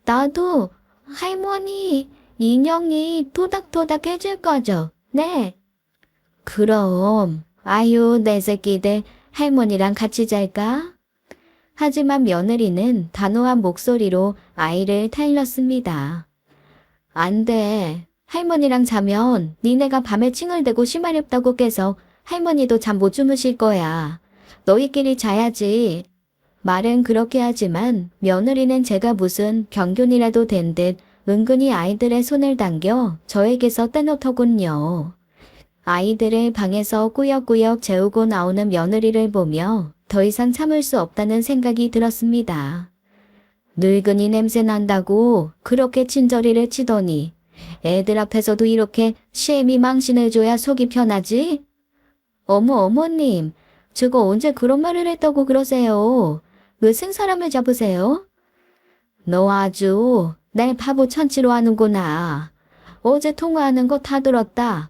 A: 나도 할머니 인형이 토닥토닥 해줄 거죠? 네. 그럼 아유 내 새끼들 할머니랑 같이 잘까? 하지만 며느리는 단호한 목소리로 아이를 타일렀습니다. 안 돼. 할머니랑 자면 니네가 밤에 칭얼대고 심하렵다고 깨서 할머니도 잠 못 주무실 거야. 너희끼리 자야지. 말은 그렇게 하지만 며느리는 제가 무슨 병균이라도 된 듯 은근히 아이들의 손을 당겨 저에게서 떼놓더군요. 아이들을 방에서 꾸역꾸역 재우고 나오는 며느리를 보며 더 이상 참을 수 없다는 생각이 들었습니다. 늙은이 냄새 난다고 그렇게 친저리를 치더니 애들 앞에서도 이렇게 시애미 망신을 줘야 속이 편하지? 어머님, 저거 언제 그런 말을 했다고 그러세요? 무슨 사람을 잡으세요? 너 아주 날 바보 천치로 하는구나. 어제 통화하는 거 다 들었다.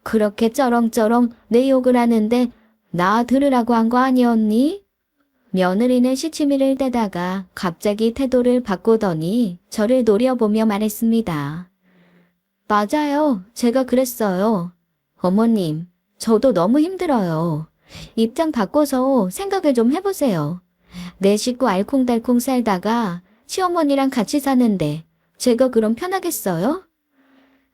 A: 그렇게 쩌렁쩌렁 내 욕을 하는데 나 들으라고 한 거 아니었니? 며느리는 시치미를 떼다가 갑자기 태도를 바꾸더니 저를 노려보며 말했습니다. 맞아요. 제가 그랬어요. 어머님, 저도 너무 힘들어요. 입장 바꿔서 생각을 좀 해보세요. 내 식구 알콩달콩 살다가 시어머니랑 같이 사는데 제가 그럼 편하겠어요?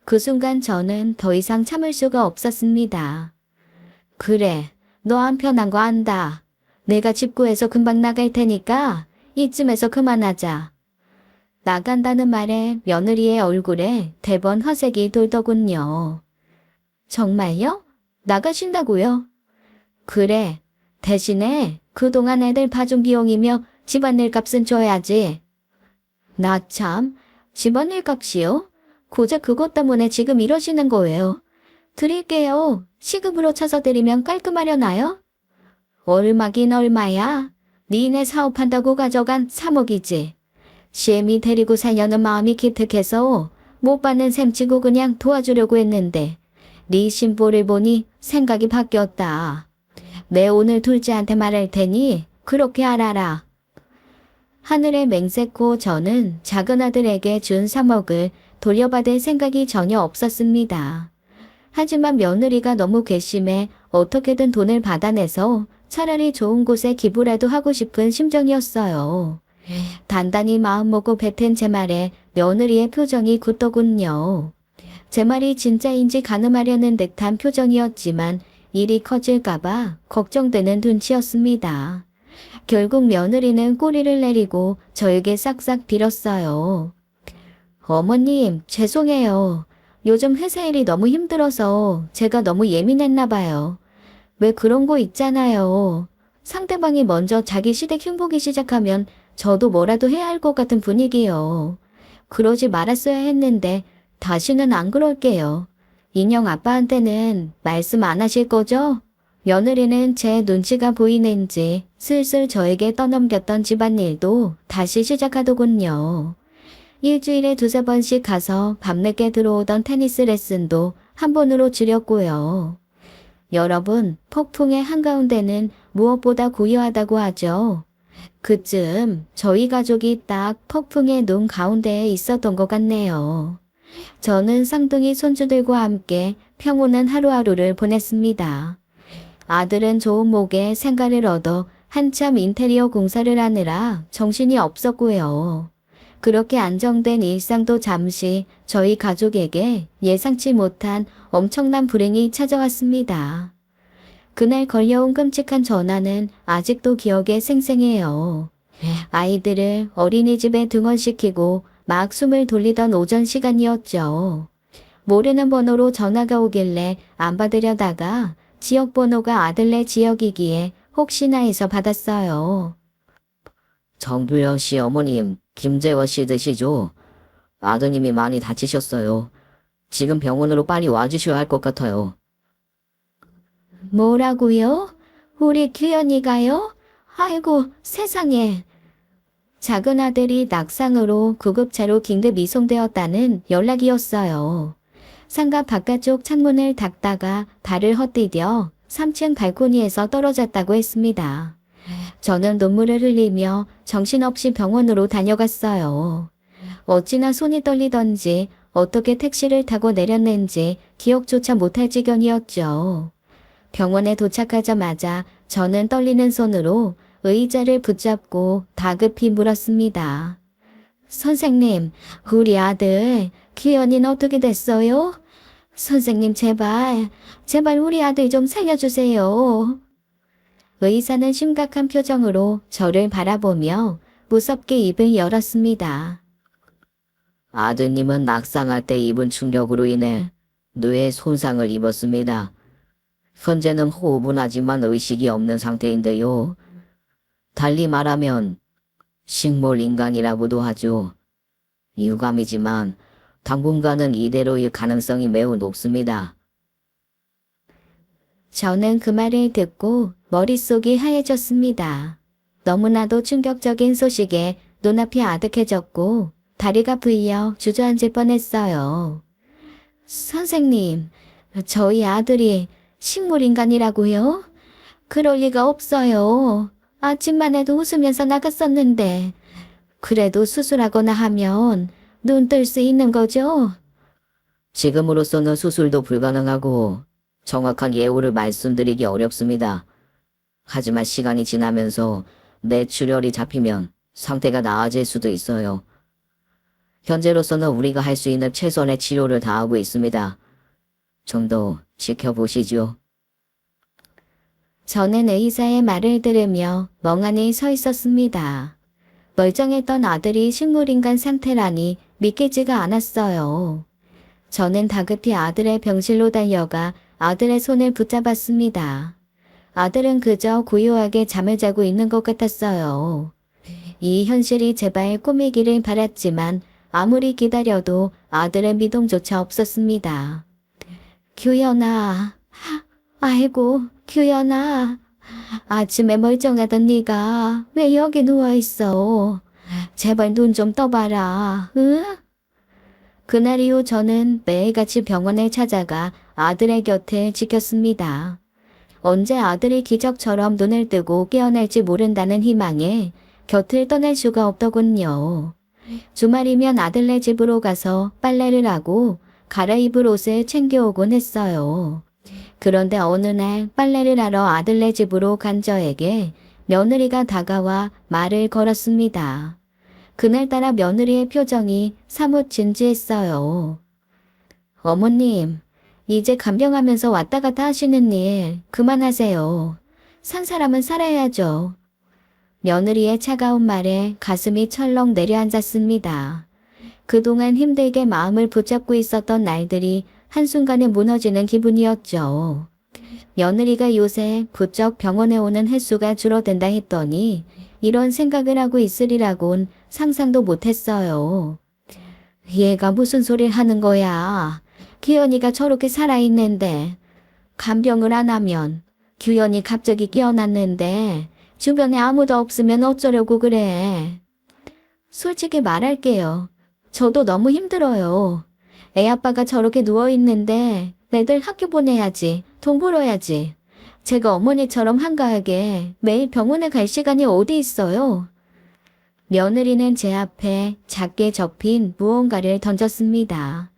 A: 그 순간 저는 더 이상 참을 수가 없었습니다. 그래, 너 안 편한 거 안다. 내가 집 구해서 금방 나갈 테니까 이쯤에서 그만하자. 나간다는 말에 며느리의 얼굴에 대번 화색이 돌더군요. 정말요? 나가신다고요? 그래, 대신에 그동안 애들 봐준 비용이며 집안일 값은 줘야지. 나 참, 집안일 값이요? 고작 그것 때문에 지금 이러시는 거예요. 드릴게요. 시급으로 쳐서 드리면 깔끔하려나요? 얼마긴 얼마야? 니네 사업한다고 가져간 3억이지. 시애미 데리고 살려는 마음이 기특해서 못 받는 셈치고 그냥 도와주려고 했는데 네 신보를 보니 생각이 바뀌었다. 내 오늘 둘째한테 말할 테니 그렇게 알아라. 하늘의 맹세코 저는 작은 아들에게 준 3억을 돌려받을 생각이 전혀 없었습니다. 하지만 며느리가 너무 괘씸해 어떻게든 돈을 받아내서 차라리 좋은 곳에 기부라도 하고 싶은 심정이었어요. 단단히 마음먹고 뱉은 제 말에 며느리의 표정이 굳더군요. 제 말이 진짜인지 가늠하려는 듯한 표정이었지만 일이 커질까봐 걱정되는 눈치였습니다. 결국 며느리는 꼬리를 내리고 저에게 싹싹 빌었어요. 어머님, 죄송해요. 요즘 회사 일이 너무 힘들어서 제가 너무 예민했나 봐요. 왜 그런 거 있잖아요. 상대방이 먼저 자기 시댁 흉보기 시작하면 저도 뭐라도 해야 할 것 같은 분위기요. 그러지 말았어야 했는데 다시는 안 그럴게요. 인형 아빠한테는 말씀 안 하실 거죠? 며느리는 제 눈치가 보이는지 슬슬 저에게 떠넘겼던 집안일도 다시 시작하더군요. 일주일에 2~3번씩 가서 밤늦게 들어오던 테니스 레슨도 한 번으로 줄였고요. 여러분, 폭풍의 한가운데는 무엇보다 고요하다고 하죠. 그쯤 저희 가족이 딱 폭풍의 눈 가운데에 있었던 것 같네요. 저는 쌍둥이 손주들과 함께 평온한 하루하루를 보냈습니다. 아들은 좋은 목에 생가를 얻어 한참 인테리어 공사를 하느라 정신이 없었고요. 그렇게 안정된 일상도 잠시 저희 가족에게 예상치 못한 엄청난 불행이 찾아왔습니다. 그날 걸려온 끔찍한 전화는 아직도 기억에 생생해요. 아이들을 어린이집에 등원시키고 막 숨을 돌리던 오전 시간이었죠. 모르는 번호로 전화가 오길래 안 받으려다가 지역 번호가 아들네 지역이기에 혹시나 해서 받았어요.
B: 정두현 씨 어머님, 김재원 씨 되시죠? 아드님이 많이 다치셨어요. 지금 병원으로 빨리 와주셔야 할 것 같아요.
A: 뭐라고요? 우리 규현이가요? 아이고 세상에. 작은 아들이 낙상으로 구급차로 긴급 이송되었다는 연락이었어요. 상가 바깥쪽 창문을 닫다가 발을 헛디뎌 3층 발코니에서 떨어졌다고 했습니다. 저는 눈물을 흘리며 정신없이 병원으로 다녀갔어요. 어찌나 손이 떨리던지 어떻게 택시를 타고 내렸는지 기억조차 못할 지경이었죠. 병원에 도착하자마자 저는 떨리는 손으로 의자를 붙잡고 다급히 물었습니다. 선생님, 우리 아들 기현이는 어떻게 됐어요? 선생님 제발 우리 아들 좀 살려주세요. 의사는 심각한 표정으로 저를 바라보며 무섭게 입을 열었습니다.
B: 아드님은 낙상할 때 입은 충격으로 인해 뇌에 손상을 입었습니다. 현재는 호흡은 하지만 의식이 없는 상태인데요. 달리 말하면 식물인간이라고도 하죠. 유감이지만 당분간은 이대로일 가능성이 매우 높습니다.
A: 저는 그 말을 듣고 머릿속이 하얘졌습니다. 너무나도 충격적인 소식에 눈앞이 아득해졌고 다리가 부여 주저앉을 뻔했어요. 선생님, 저희 아들이 식물인간이라고요? 그럴 리가 없어요. 아침만 해도 웃으면서 나갔었는데 그래도 수술하거나 하면 눈 뜰 수 있는 거죠?
B: 지금으로서는 수술도 불가능하고 정확한 예후를 말씀드리기 어렵습니다. 하지만 시간이 지나면서 뇌출혈이 잡히면 상태가 나아질 수도 있어요. 현재로서는 우리가 할 수 있는 최선의 치료를 다하고 있습니다. 좀 더 지켜보시죠.
A: 저는 의사의 말을 들으며 멍하니 서 있었습니다. 멀쩡했던 아들이 식물인간 상태라니 믿기지가 않았어요. 저는 다급히 아들의 병실로 달려가 아들의 손을 붙잡았습니다. 아들은 그저 고요하게 잠을 자고 있는 것 같았어요. 이 현실이 제발 꿈이기를 바랐지만 아무리 기다려도 아들의 미동조차 없었습니다. 규현아, 아이고 규현아, 아침에 멀쩡하던 네가 왜 여기 누워있어? 제발 눈 좀 떠봐라, 응? 그날 이후 저는 매일같이 병원에 찾아가 아들의 곁을 지켰습니다. 언제 아들이 기적처럼 눈을 뜨고 깨어날지 모른다는 희망에 곁을 떠날 수가 없더군요. 주말이면 아들네 집으로 가서 빨래를 하고 갈아입을 옷을 챙겨오곤 했어요. 그런데 어느 날 빨래를 하러 아들네 집으로 간 저에게 며느리가 다가와 말을 걸었습니다. 그날따라 며느리의 표정이 사뭇 진지했어요. 어머님, 이제 간병하면서 왔다 갔다 하시는 일 그만하세요. 산 사람은 살아야죠. 며느리의 차가운 말에 가슴이 철렁 내려앉았습니다. 그동안 힘들게 마음을 붙잡고 있었던 날들이 한순간에 무너지는 기분이었죠. 며느리가 요새 부쩍 병원에 오는 횟수가 줄어든다 했더니 이런 생각을 하고 있으리라곤 상상도 못했어요. 얘가 무슨 소리를 하는 거야. 규현이가 저렇게 살아있는데 간병을 안 하면 규현이 갑자기 깨어났는데 주변에 아무도 없으면 어쩌려고 그래. 솔직히 말할게요. 저도 너무 힘들어요. 애 아빠가 저렇게 누워있는데 애들 학교 보내야지, 돈 벌어야지. 제가 어머니처럼 한가하게 매일 병원에 갈 시간이 어디 있어요. 며느리는 제 앞에 작게 접힌 무언가를 던졌습니다.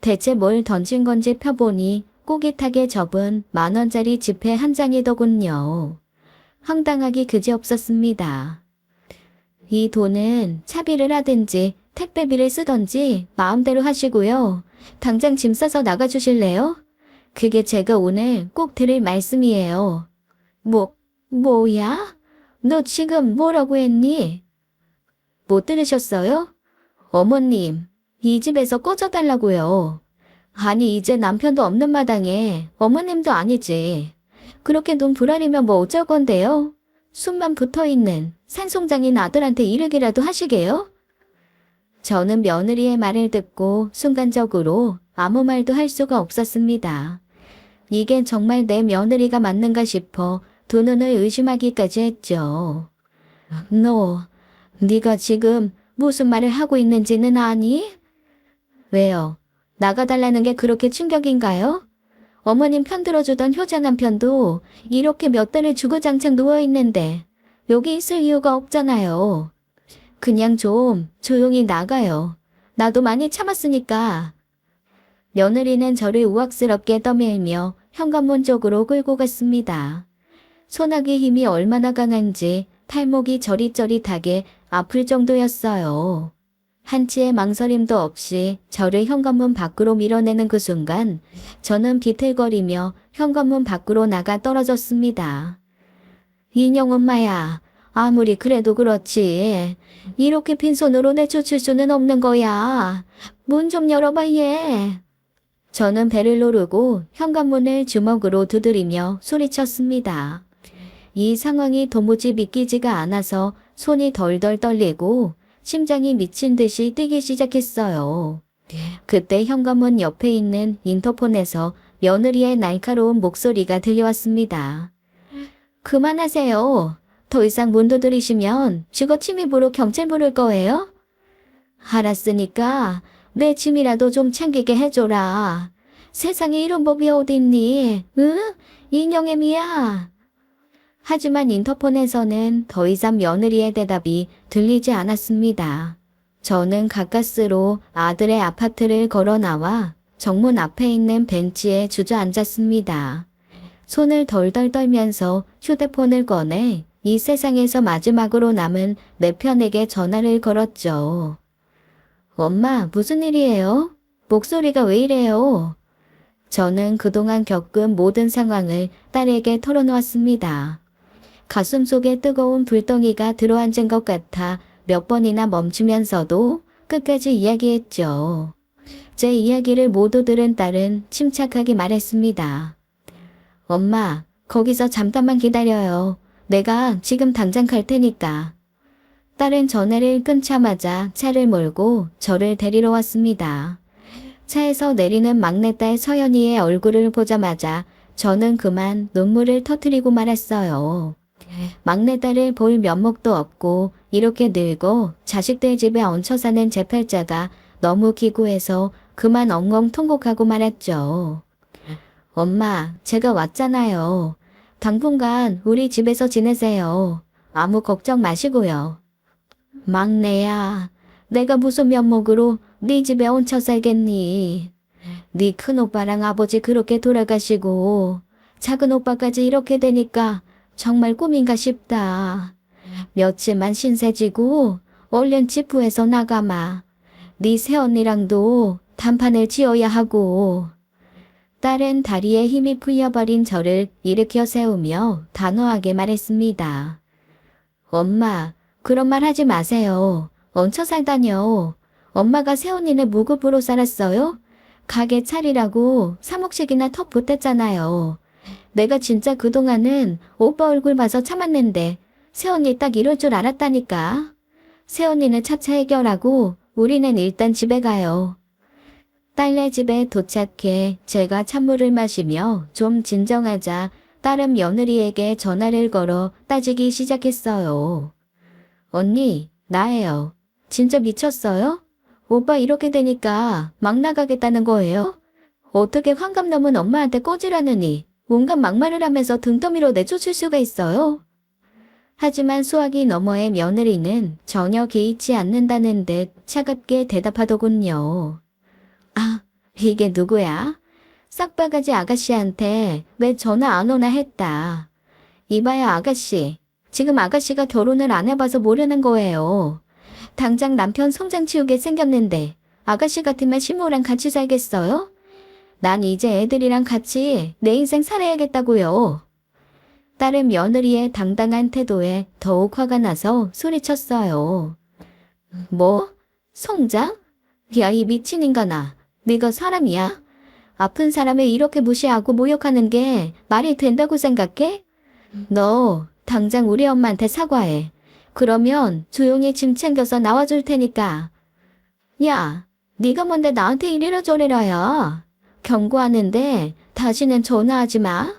A: 대체 뭘 던진 건지 펴보니 꼬깃하게 접은 10,000원짜리 지폐 한 장이더군요. 황당하기 그지없었습니다. 이 돈은 차비를 하든지 택배비를 쓰던지 마음대로 하시고요. 당장 짐 싸서 나가주실래요? 그게 제가 오늘 꼭 드릴 말씀이에요. 뭐야? 너 지금 뭐라고 했니? 못 들으셨어요? 어머님, 이 집에서 꺼져달라고요. 아니 이제 남편도 없는 마당에 어머님도 아니지. 그렇게 눈 부라리면 뭐 어쩔 건데요? 숨만 붙어있는 산송장인 아들한테 이르기라도 하시게요? 저는 며느리의 말을 듣고 순간적으로 아무 말도 할 수가 없었습니다. 이게 정말 내 며느리가 맞는가 싶어 두 눈을 의심하기까지 했죠. 네가 지금 무슨 말을 하고 있는지는 아니? 왜요? 나가달라는 게 그렇게 충격인가요? 어머님 편들어주던 효자 남편도 이렇게 몇 달을 주구장창 누워있는데 여기 있을 이유가 없잖아요. 그냥 좀 조용히 나가요. 나도 많이 참았으니까. 며느리는 저를 우악스럽게 떠밀며 현관문 쪽으로 끌고 갔습니다. 소나기 힘이 얼마나 강한지 팔목이 저릿저릿하게 아플 정도였어요. 한치의 망설임도 없이 저를 현관문 밖으로 밀어내는 그 순간 저는 비틀거리며 현관문 밖으로 나가 떨어졌습니다. 인형 엄마야, 아무리 그래도 그렇지. 이렇게 빈손으로 내쫓을 수는 없는 거야. 문 좀 열어봐 얘. 저는 배를 누르고 현관문을 주먹으로 두드리며 소리쳤습니다. 이 상황이 도무지 믿기지가 않아서 손이 덜덜 떨리고 심장이 미친 듯이 뛰기 시작했어요. 그때 현관문 옆에 있는 인터폰에서 며느리의 날카로운 목소리가 들려왔습니다. 그만하세요. 더 이상 문 두드리시면 주거 침입으로 경찰 부를 거예요? 알았으니까 내 짐이라도 좀 챙기게 해줘라. 세상에 이런 법이 어딨니? 응? 인형의 미야. 하지만 인터폰에서는 더 이상 며느리의 대답이 들리지 않았습니다. 저는 가까스로 아들의 아파트를 걸어 나와 정문 앞에 있는 벤치에 주저앉았습니다. 손을 덜덜 떨면서 휴대폰을 꺼내 이 세상에서 마지막으로 남은 내 편에게 전화를 걸었죠. 엄마, 무슨 일이에요? 목소리가 왜 이래요? 저는 그동안 겪은 모든 상황을 딸에게 털어놓았습니다. 가슴 속에 뜨거운 불덩이가 들어앉은 것 같아 몇 번이나 멈추면서도 끝까지 이야기했죠. 제 이야기를 모두 들은 딸은 침착하게 말했습니다. 엄마, 거기서 잠깐만 기다려요. 내가 지금 당장 갈 테니까. 딸은 전화를 끊자마자 차를 몰고 저를 데리러 왔습니다. 차에서 내리는 막내딸 서연이의 얼굴을 보자마자 저는 그만 눈물을 터뜨리고 말았어요. 막내딸을 볼 면목도 없고 이렇게 늙고 자식들 집에 얹혀 사는 제 팔자가 너무 기구해서 그만 엉엉 통곡하고 말았죠. 엄마, 제가 왔잖아요. 당분간 우리 집에서 지내세요. 아무 걱정 마시고요. 막내야, 내가 무슨 면목으로 네 집에 얹혀 살겠니? 네 큰오빠랑 아버지 그렇게 돌아가시고 작은 오빠까지 이렇게 되니까 정말 꿈인가 싶다. 며칠만 신세지고 얼른 집 구해서 나가마. 네 새언니랑도 단판을 지어야 하고. 딸은 다리에 힘이 풀려버린 저를 일으켜 세우며 단호하게 말했습니다. 엄마, 그런 말 하지 마세요. 얹혀 살다뇨. 엄마가 새언니네 무급으로 살았어요? 가게 차리라고 3억씩이나 턱 보탰잖아요. 내가 진짜 그동안은 오빠 얼굴 봐서 참았는데 새언니 딱 이럴 줄 알았다니까. 새언니는 차차 해결하고 우리는 일단 집에 가요. 딸네 집에 도착해 제가 찬물을 마시며 좀 진정하자 딸은 며느리에게 전화를 걸어 따지기 시작했어요. 언니, 나예요. 진짜 미쳤어요? 오빠 이렇게 되니까 막 나가겠다는 거예요? 어떻게 환갑 넘은 엄마한테 꼬지라느니 온갖 막말을 하면서 등 떠밀어 내쫓을 수가 있어요? 하지만 수화기 너머의 며느리는 전혀 개의치 않는다는 듯 차갑게 대답하더군요. 아, 이게 누구야? 싹바가지 아가씨한테 왜 전화 안 오나 했다. 이봐야 아가씨, 지금 아가씨가 결혼을 안 해봐서 모르는 거예요. 당장 남편 성장 치우게 생겼는데 아가씨 같으면 시모랑 같이 살겠어요? 난 이제 애들이랑 같이 내 인생 살아야겠다고요. 딸은 며느리의 당당한 태도에 더욱 화가 나서 소리쳤어요. 뭐? 성장? 야, 이 미친 인간아. 네가 사람이야? 아픈 사람을 이렇게 무시하고 모욕하는 게 말이 된다고 생각해? 너 당장 우리 엄마한테 사과해. 그러면 조용히 짐 챙겨서 나와줄 테니까. 야, 네가 뭔데 나한테 이래라 저래라야. 경고하는데 다시는 전화하지 마.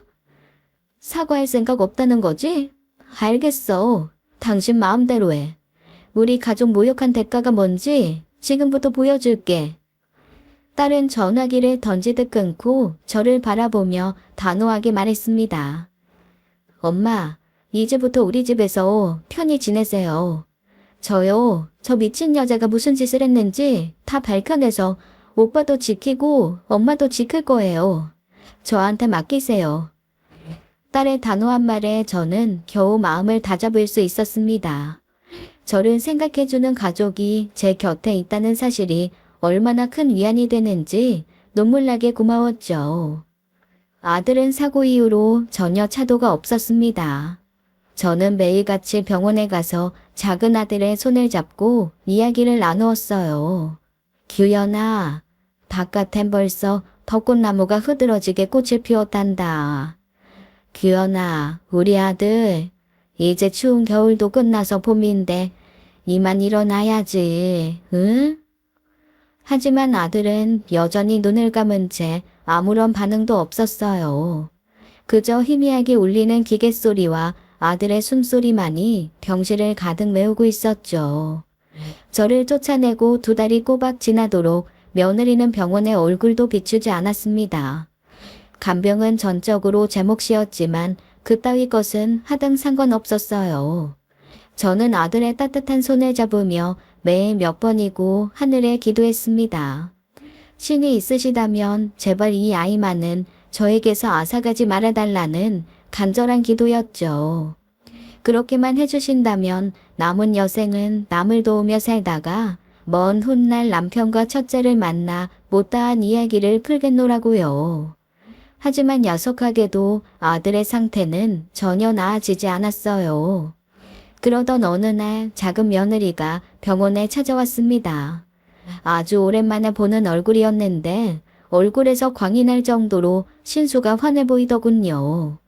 A: 사과할 생각 없다는 거지? 알겠어. 당신 마음대로 해. 우리 가족 모욕한 대가가 뭔지 지금부터 보여줄게. 딸은 전화기를 던지듯 끊고 저를 바라보며 단호하게 말했습니다. 엄마, 이제부터 우리 집에서 편히 지내세요. 저요, 저 미친 여자가 무슨 짓을 했는지 다 밝혀내서 오빠도 지키고 엄마도 지킬 거예요. 저한테 맡기세요. 딸의 단호한 말에 저는 겨우 마음을 다잡을 수 있었습니다. 저를 생각해주는 가족이 제 곁에 있다는 사실이 얼마나 큰 위안이 되는지 눈물나게 고마웠죠. 아들은 사고 이후로 전혀 차도가 없었습니다. 저는 매일같이 병원에 가서 작은 아들의 손을 잡고 이야기를 나누었어요. 규현아, 바깥엔 벌써 벚꽃나무가 흐드러지게 꽃을 피웠단다. 규현아, 우리 아들, 이제 추운 겨울도 끝나서 봄인데 이만 일어나야지, 응? 하지만 아들은 여전히 눈을 감은 채 아무런 반응도 없었어요. 그저 희미하게 울리는 기계 소리와 아들의 숨소리만이 병실을 가득 메우고 있었죠. 저를 쫓아내고 2달이 꼬박 지나도록 며느리는 병원의 얼굴도 비추지 않았습니다. 간병은 전적으로 제 몫이었지만 그따위 것은 하등 상관없었어요. 저는 아들의 따뜻한 손을 잡으며 매일 몇 번이고 하늘에 기도했습니다. 신이 있으시다면 제발 이 아이만은 저에게서 앗아가지 말아달라는 간절한 기도였죠. 그렇게만 해주신다면 남은 여생은 남을 도우며 살다가 먼 훗날 남편과 첫째를 만나 못다한 이야기를 풀겠노라고요. 하지만 야속하게도 아들의 상태는 전혀 나아지지 않았어요. 그러던 어느 날 작은 며느리가 병원에 찾아왔습니다. 아주 오랜만에 보는 얼굴이었는데 얼굴에서 광이 날 정도로 신수가 환해 보이더군요.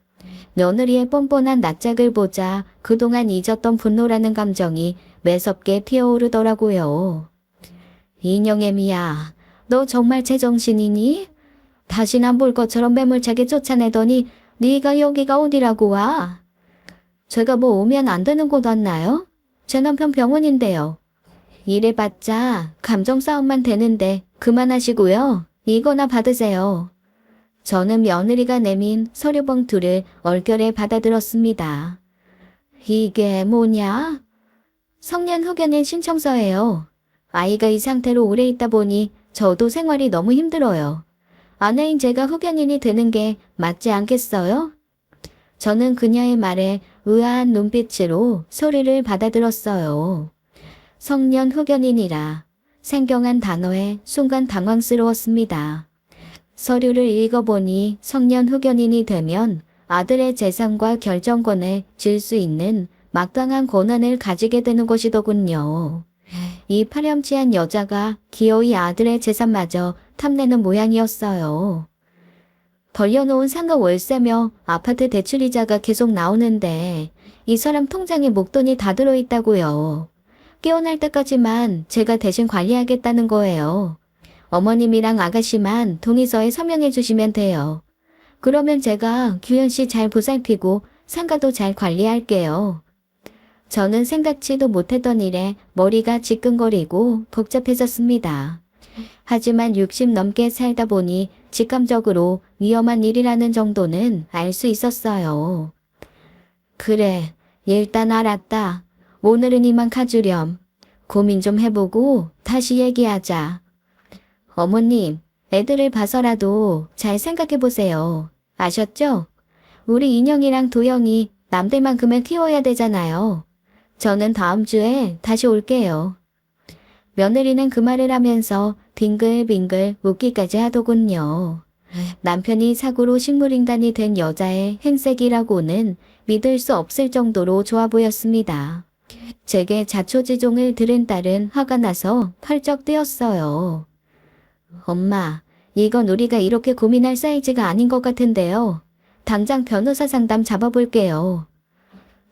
A: 며느리의 뻔뻔한 낯짝을 보자 그동안 잊었던 분노라는 감정이 매섭게 피어오르더라고요. 인형애미야, 너 정말 제정신이니? 다신 안 볼 것처럼 매몰차게 쫓아내더니 네가 여기가 어디라고 와? 제가 뭐 오면 안 되는 곳 왔나요? 제 남편 병원인데요. 이래봤자 감정 싸움만 되는데 그만하시고요. 이거나 받으세요. 저는 며느리가 내민 서류 봉투를 얼결에 받아들었습니다. 이게 뭐냐? 성년 후견인 신청서예요. 아이가 이 상태로 오래 있다 보니 저도 생활이 너무 힘들어요. 아내인 제가 후견인이 되는 게 맞지 않겠어요? 저는 그녀의 말에 의아한 눈빛으로 소리를 받아들었어요. 성년 후견인이라 생경한 단어에 순간 당황스러웠습니다. 서류를 읽어보니 성년 후견인이 되면 아들의 재산과 결정권을 질 수 있는 막강한 권한을 가지게 되는 것이더군요. 이 파렴치한 여자가 기어이 아들의 재산마저 탐내는 모양이었어요. 벌려놓은 상가 월세며 아파트 대출이자가 계속 나오는데 이 사람 통장에 목돈이 다 들어있다고요. 깨어날 때까지만 제가 대신 관리하겠다는 거예요. 어머님이랑 아가씨만 동의서에 서명해 주시면 돼요. 그러면 제가 규현 씨 잘 보살피고 상가도 잘 관리할게요. 저는 생각지도 못했던 일에 머리가 지끈거리고 복잡해졌습니다. 하지만 60 넘게 살다 보니 직감적으로 위험한 일이라는 정도는 알 수 있었어요. 그래, 일단 알았다. 오늘은 이만 가주렴. 고민 좀 해보고 다시 얘기하자. 어머님, 애들을 봐서라도 잘 생각해보세요. 아셨죠? 우리 인형이랑 도영이 남들만큼을 키워야 되잖아요. 저는 다음 주에 다시 올게요. 며느리는 그 말을 하면서 빙글빙글 웃기까지 하더군요. 남편이 사고로 식물인간이 된 여자의 행색이라고는 믿을 수 없을 정도로 좋아 보였습니다. 제게 자초지종을 들은 딸은 화가 나서 펄쩍 뛰었어요. 엄마, 이건 우리가 이렇게 고민할 사이즈가 아닌 것 같은데요. 당장 변호사 상담 잡아볼게요.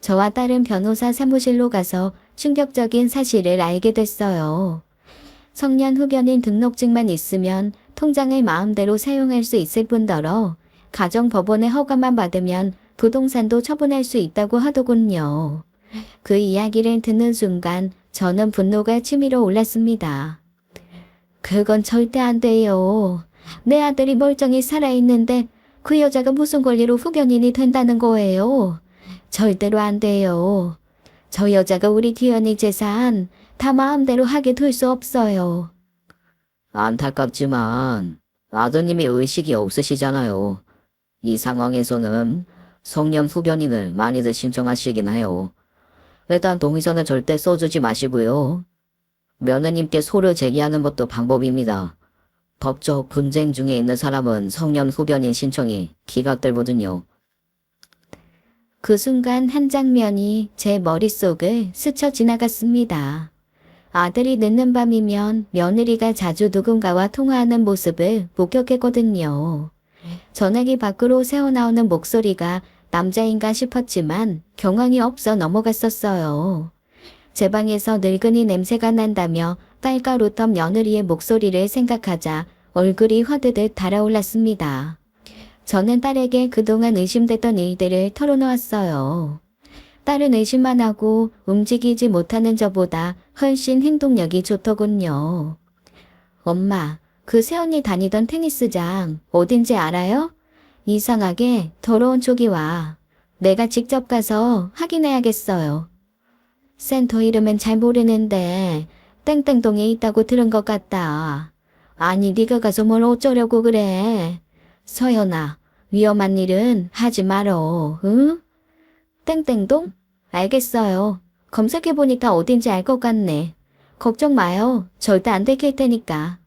A: 저와 딸은 변호사 사무실로 가서 충격적인 사실을 알게 됐어요. 성년 후견인 등록증만 있으면 통장을 마음대로 사용할 수 있을 뿐더러 가정법원의 허가만 받으면 부동산도 처분할 수 있다고 하더군요. 그 이야기를 듣는 순간 저는 분노가 치밀어 올랐습니다. 그건 절대 안 돼요. 내 아들이 멀쩡히 살아있는데 그 여자가 무슨 권리로 후견인이 된다는 거예요. 절대로 안 돼요. 저 여자가 우리 규현이 재산 다 마음대로 하게 둘 수 없어요.
B: 안타깝지만 아드님이 의식이 없으시잖아요. 이 상황에서는 성년 후견인을 많이들 신청하시긴 해요. 일단 동의서는 절대 써주지 마시고요. 며느님께 소를 제기하는 것도 방법입니다. 법적 분쟁 중에 있는 사람은 성년 후견인 신청이 기각되거든요.
A: 그 순간 한 장면이 제 머릿속을 스쳐 지나갔습니다. 아들이 늦는 밤이면 며느리가 자주 누군가와 통화하는 모습을 목격했거든요. 전화기 밖으로 새어나오는 목소리가 남자인가 싶었지만 경황이 없어 넘어갔었어요. 제 방에서 늙은이 냄새가 난다며 딸과 웃던 며느리의 목소리를 생각하자 얼굴이 화드득 달아올랐습니다. 저는 딸에게 그동안 의심됐던 일들을 털어놓았어요. 딸은 의심만 하고 움직이지 못하는 저보다 훨씬 행동력이 좋더군요. 엄마, 그 새언니 다니던 테니스장 어딘지 알아요? 이상하게 더러운 쪽이 와. 내가 직접 가서 확인해야겠어요. 센터 이름은 잘 모르는데 땡땡동에 있다고 들은 것 같다. 아니 네가 가서 뭘 어쩌려고 그래. 서연아, 위험한 일은 하지 말어, 응? 땡땡동? 알겠어요. 검색해보니까 어딘지 알 것 같네. 걱정 마요. 절대 안 들킬 테니까.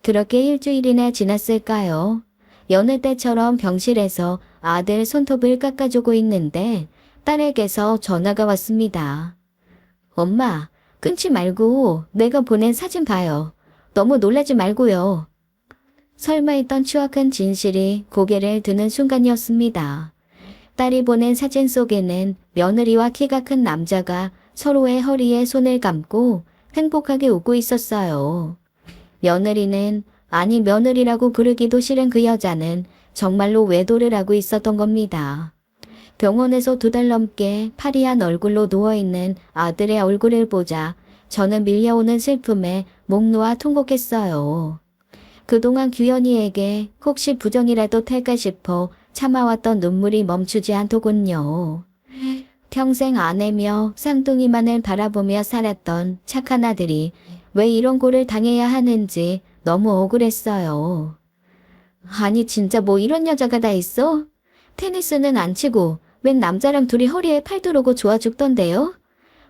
A: 그렇게 일주일이나 지났을까요? 여느 때처럼 병실에서 아들 손톱을 깎아주고 있는데 딸에게서 전화가 왔습니다. 엄마, 끊지 말고 내가 보낸 사진 봐요. 너무 놀라지 말고요. 설마 했던 추악한 진실이 고개를 드는 순간이었습니다. 딸이 보낸 사진 속에는 며느리와 키가 큰 남자가 서로의 허리에 손을 감고 행복하게 웃고 있었어요. 며느리는, 아니 며느리라고 부르기도 싫은 그 여자는 정말로 외도를 하고 있었던 겁니다. 병원에서 2달 넘게 파리한 얼굴로 누워있는 아들의 얼굴을 보자 저는 밀려오는 슬픔에 목 놓아 통곡했어요. 그동안 규현이에게 혹시 부정이라도 탈까 싶어 참아왔던 눈물이 멈추지 않더군요. 평생 아내며 쌍둥이만을 바라보며 살았던 착한 아들이 왜 이런 꼴을 당해야 하는지 너무 억울했어요. 아니 진짜 뭐 이런 여자가 다 있어? 테니스는 안 치고 웬 남자랑 둘이 허리에 팔 두르고 좋아 죽던데요?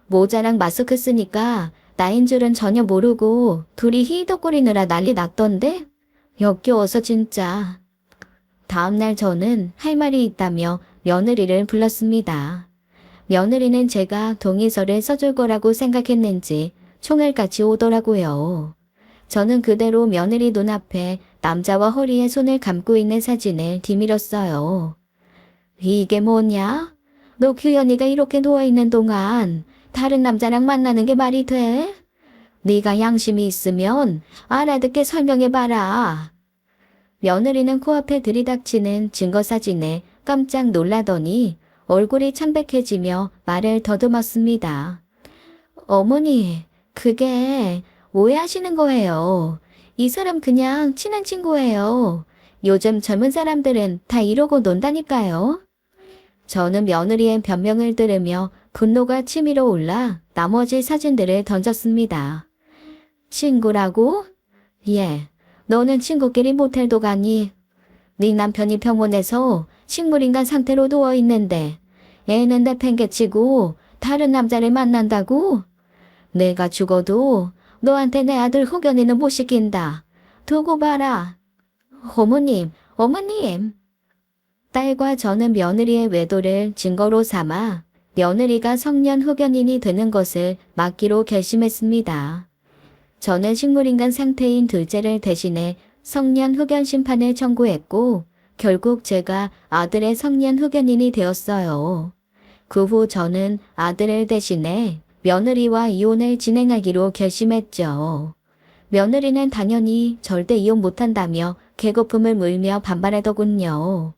A: 모자랑 마스크 쓰니까 나인 줄은 전혀 모르고 둘이 히히덕거리느라 난리 났던데? 역겨워서 진짜. 다음날 저는 할 말이 있다며 며느리를 불렀습니다. 며느리는 제가 동의서를 써줄 거라고 생각했는지 총을 같이 오더라고요. 저는 그대로 며느리 눈앞에 남자와 허리에 손을 감고 있는 사진을 뒤밀었어요. 이게 뭐냐? 너 규현이가 이렇게 누워있는 동안 다른 남자랑 만나는 게 말이 돼? 네가 양심이 있으면 알아듣게 설명해봐라. 며느리는 코앞에 들이닥치는 증거사진에 깜짝 놀라더니 얼굴이 창백해지며 말을 더듬었습니다. 어머니, 그게 오해하시는 거예요. 이 사람 그냥 친한 친구예요. 요즘 젊은 사람들은 다 이러고 논다니까요. 저는 며느리의 변명을 들으며 분노가 치밀어 올라 나머지 사진들을 던졌습니다. 친구라고? 예, 너는 친구끼리 모텔도 가니? 네 남편이 병원에서 식물인간 상태로 누워있는데 애는 내팽개치고 다른 남자를 만난다고? 내가 죽어도 너한테 내 아들 호견이는 못 시킨다. 두고 봐라. 어머님, 어머님. 딸과 저는 며느리의 외도를 증거로 삼아 며느리가 성년 흡연인이 되는 것을 막기로 결심했습니다. 저는 식물인간 상태인 둘째를 대신해 성년 흡연 심판을 청구했고 결국 제가 아들의 성년 흡연인이 되었어요. 그 후 저는 아들을 대신해 며느리와 이혼을 진행하기로 결심했죠. 며느리는 당연히 절대 이혼 못한다며 개거품을 물며 반발하더군요.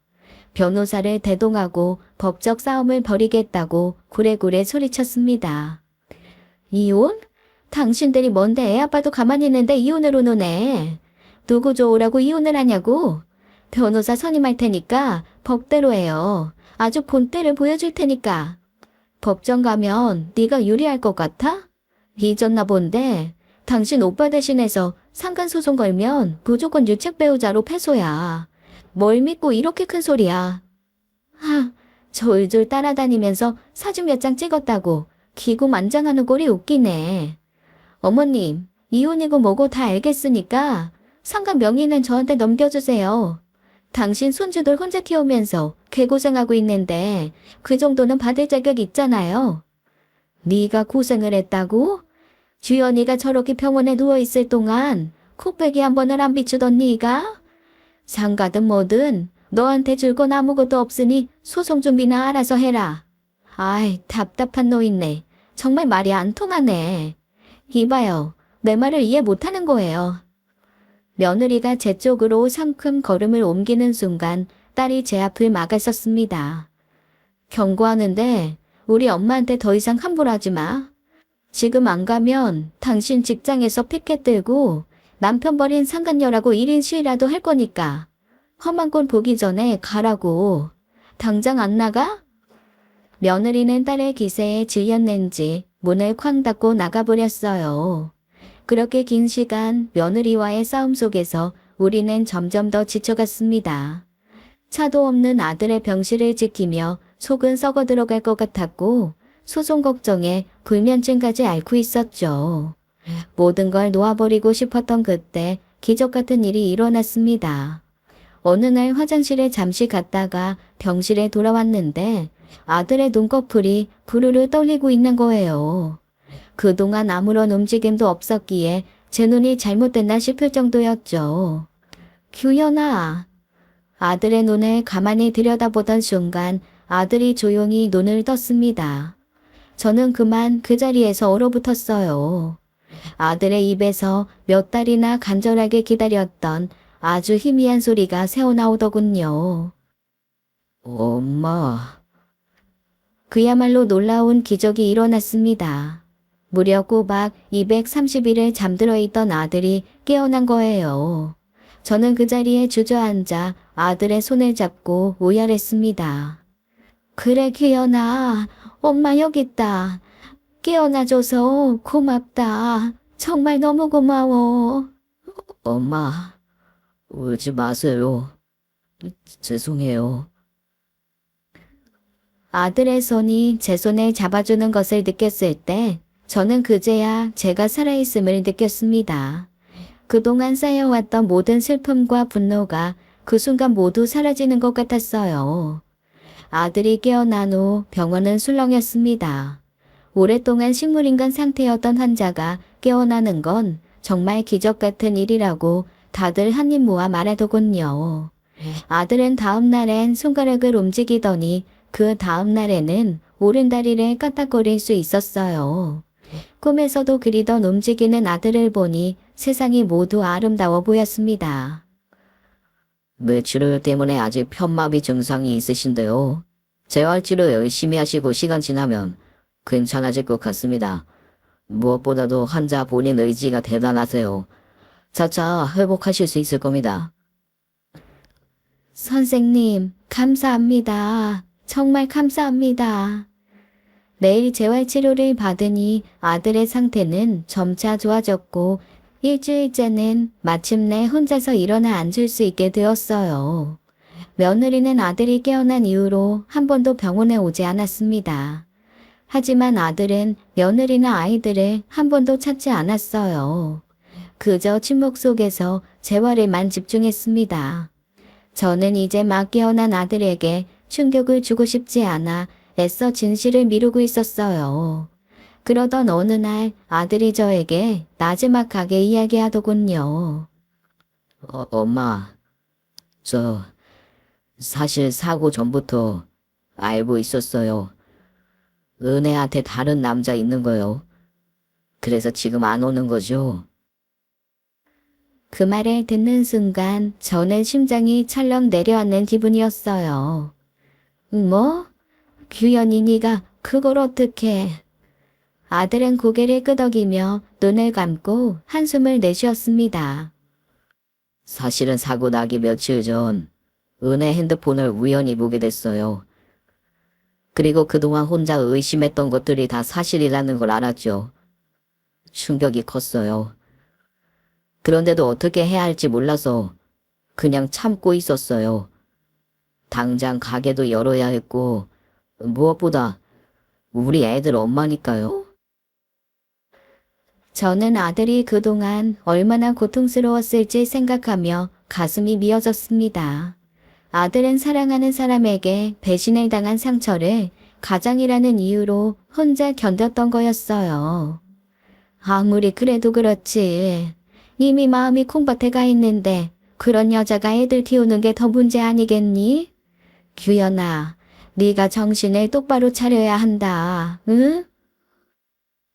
A: 변호사를 대동하고 법적 싸움을 벌이겠다고 구레구레 소리쳤습니다. 이혼? 당신들이 뭔데 애 아빠도 가만히 있는데 이혼으로 노네. 누구 좋으라고 이혼을 하냐고? 변호사 선임할 테니까 법대로 해요. 아주 본때를 보여줄 테니까. 법정 가면 네가 유리할 것 같아? 잊었나 본데 당신 오빠 대신해서 상간소송 걸면 무조건 유책 배우자로 패소야. 뭘 믿고 이렇게 큰 소리야. 졸졸 따라다니면서 사진 몇 장 찍었다고 기고만장하는 꼴이 웃기네. 어머님, 이혼이고 뭐고 다 알겠으니까 상가 명의는 저한테 넘겨주세요. 당신 손주들 혼자 키우면서 개고생하고 있는데 그 정도는 받을 자격 있잖아요. 네가 고생을 했다고? 주연이가 저렇게 병원에 누워있을 동안 코빼기 한 번을 안 비추던 네가? 상가든 뭐든 너한테 줄 건 아무것도 없으니 소송 준비나 알아서 해라. 아이, 답답한 노인네. 정말 말이 안 통하네. 이봐요. 내 말을 이해 못하는 거예요. 며느리가 제 쪽으로 성큼 걸음을 옮기는 순간 딸이 제 앞을 막았었습니다. 경고하는데 우리 엄마한테 더 이상 함부로 하지 마. 지금 안 가면 당신 직장에서 피켓 들고 남편 버린 상간녀라고 1인 시위라도 할 거니까 험한 꼴 보기 전에 가라고. 당장 안 나가? 며느리는 딸의 기세에 질렸는지 문을 쾅 닫고 나가버렸어요. 그렇게 긴 시간 며느리와의 싸움 속에서 우리는 점점 더 지쳐갔습니다. 차도 없는 아들의 병실을 지키며 속은 썩어 들어갈 것 같았고 소송 걱정에 불면증까지 앓고 있었죠. 모든 걸 놓아버리고 싶었던 그때 기적 같은 일이 일어났습니다. 어느 날 화장실에 잠시 갔다가 병실에 돌아왔는데 아들의 눈꺼풀이 부르르 떨리고 있는 거예요. 그동안 아무런 움직임도 없었기에 제 눈이 잘못됐나 싶을 정도였죠. 규현아. 아들의 눈을 가만히 들여다보던 순간 아들이 조용히 눈을 떴습니다. 저는 그만 그 자리에서 얼어붙었어요. 아들의 입에서 몇 달이나 간절하게 기다렸던 아주 희미한 소리가 새어나오더군요.
B: 엄마.
A: 그야말로 놀라운 기적이 일어났습니다. 무려 꼬박 230일을 잠들어 있던 아들이 깨어난 거예요. 저는 그 자리에 주저앉아 아들의 손을 잡고 오열했습니다. 그래, 규현아. 엄마 여기 있다. 깨어나줘서 고맙다. 정말 너무 고마워.
B: 엄마. 울지 마세요. 죄송해요.
A: 아들의 손이 제 손을 잡아주는 것을 느꼈을 때 저는 그제야 제가 살아있음을 느꼈습니다. 그동안 쌓여왔던 모든 슬픔과 분노가 그 순간 모두 사라지는 것 같았어요. 아들이 깨어난 후 병원은 술렁였습니다. 오랫동안 식물인간 상태였던 환자가 깨어나는 건 정말 기적 같은 일이라고 다들 한입 모아 말하더군요. 아들은 다음 날엔 손가락을 움직이더니 그 다음 날에는 오른다리를 까딱거릴 수 있었어요. 꿈에서도 그리던 움직이는 아들을 보니 세상이 모두 아름다워 보였습니다.
B: 뇌치료 때문에 아직 편마비 증상이 있으신데요. 재활치료 열심히 하시고 시간 지나면 괜찮아질 것 같습니다. 무엇보다도 환자 본인 의지가 대단하세요. 차차 회복하실 수 있을 겁니다.
A: 선생님, 감사합니다. 정말 감사합니다. 매일 재활치료를 받으니 아들의 상태는 점차 좋아졌고 일주일째는 마침내 혼자서 일어나 앉을 수 있게 되었어요. 며느리는 아들이 깨어난 이후로 한 번도 병원에 오지 않았습니다. 하지만 아들은 며느리나 아이들을 한 번도 찾지 않았어요. 그저 침묵 속에서 재활에만 집중했습니다. 저는 이제 막 깨어난 아들에게 충격을 주고 싶지 않아 애써 진실을 미루고 있었어요. 그러던 어느 날 아들이 저에게 나지막하게 이야기하더군요.
B: 엄마. 저 사실 사고 전부터 알고 있었어요. 은혜한테 다른 남자 있는 거요. 그래서 지금 안 오는 거죠?
A: 그 말을 듣는 순간 저는 심장이 철렁 내려앉는 기분이었어요. 뭐? 규현이 네가 그걸 어떻게? 아들은 고개를 끄덕이며 눈을 감고 한숨을 내쉬었습니다.
B: 사실은 사고 나기 며칠 전 은혜 핸드폰을 우연히 보게 됐어요. 그리고 그동안 혼자 의심했던 것들이 다 사실이라는 걸 알았죠. 충격이 컸어요. 그런데도 어떻게 해야 할지 몰라서 그냥 참고 있었어요. 당장 가게도 열어야 했고 무엇보다 우리 애들 엄마니까요.
A: 저는 아들이 그동안 얼마나 고통스러웠을지 생각하며 가슴이 미어졌습니다. 아들은 사랑하는 사람에게 배신을 당한 상처를 가장이라는 이유로 혼자 견뎠던 거였어요. 아무리 그래도 그렇지. 이미 마음이 콩밭에 가 있는데 그런 여자가 애들 키우는 게 더 문제 아니겠니? 규현아, 네가 정신을 똑바로 차려야 한다. 응?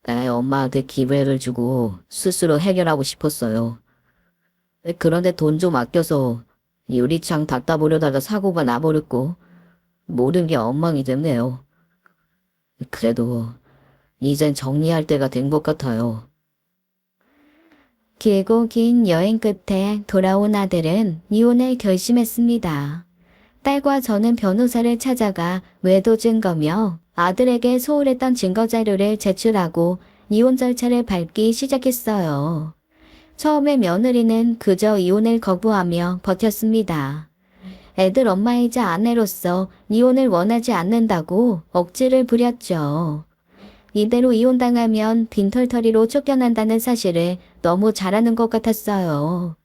B: 애 엄마한테 기회를 주고 스스로 해결하고 싶었어요. 그런데 돈 좀 아껴서 유리창 닦다 보려다가 사고가 나버렸고 모든 게 엉망이 됐네요. 그래도 이젠 정리할 때가 된 것 같아요.
A: 길고 긴 여행 끝에 돌아온 아들은 이혼을 결심했습니다. 딸과 저는 변호사를 찾아가 외도 증거며 아들에게 소홀했던 증거 자료를 제출하고 이혼 절차를 밟기 시작했어요. 처음에 며느리는 그저 이혼을 거부하며 버텼습니다. 애들 엄마이자 아내로서 이혼을 원하지 않는다고 억지를 부렸죠. 이대로 이혼당하면 빈털터리로 쫓겨난다는 사실을 너무 잘 아는 것 같았어요.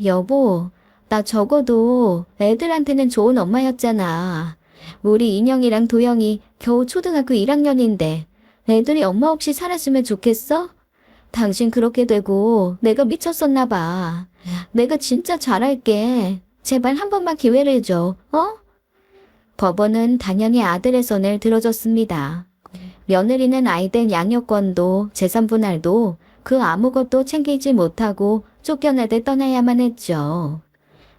A: 여보, 나 적어도 애들한테는 좋은 엄마였잖아. 우리 인영이랑 도영이 겨우 초등학교 1학년인데 애들이 엄마 없이 살았으면 좋겠어? 당신 그렇게 되고 내가 미쳤었나 봐. 내가 진짜 잘할게. 제발 한 번만 기회를 줘. 어? 법원은 당연히 아들의 손을 들어줬습니다. 며느리는 아이들 양육권도 재산 분할도 그 아무것도 챙기지 못하고 쫓겨나듯 떠나야만 했죠.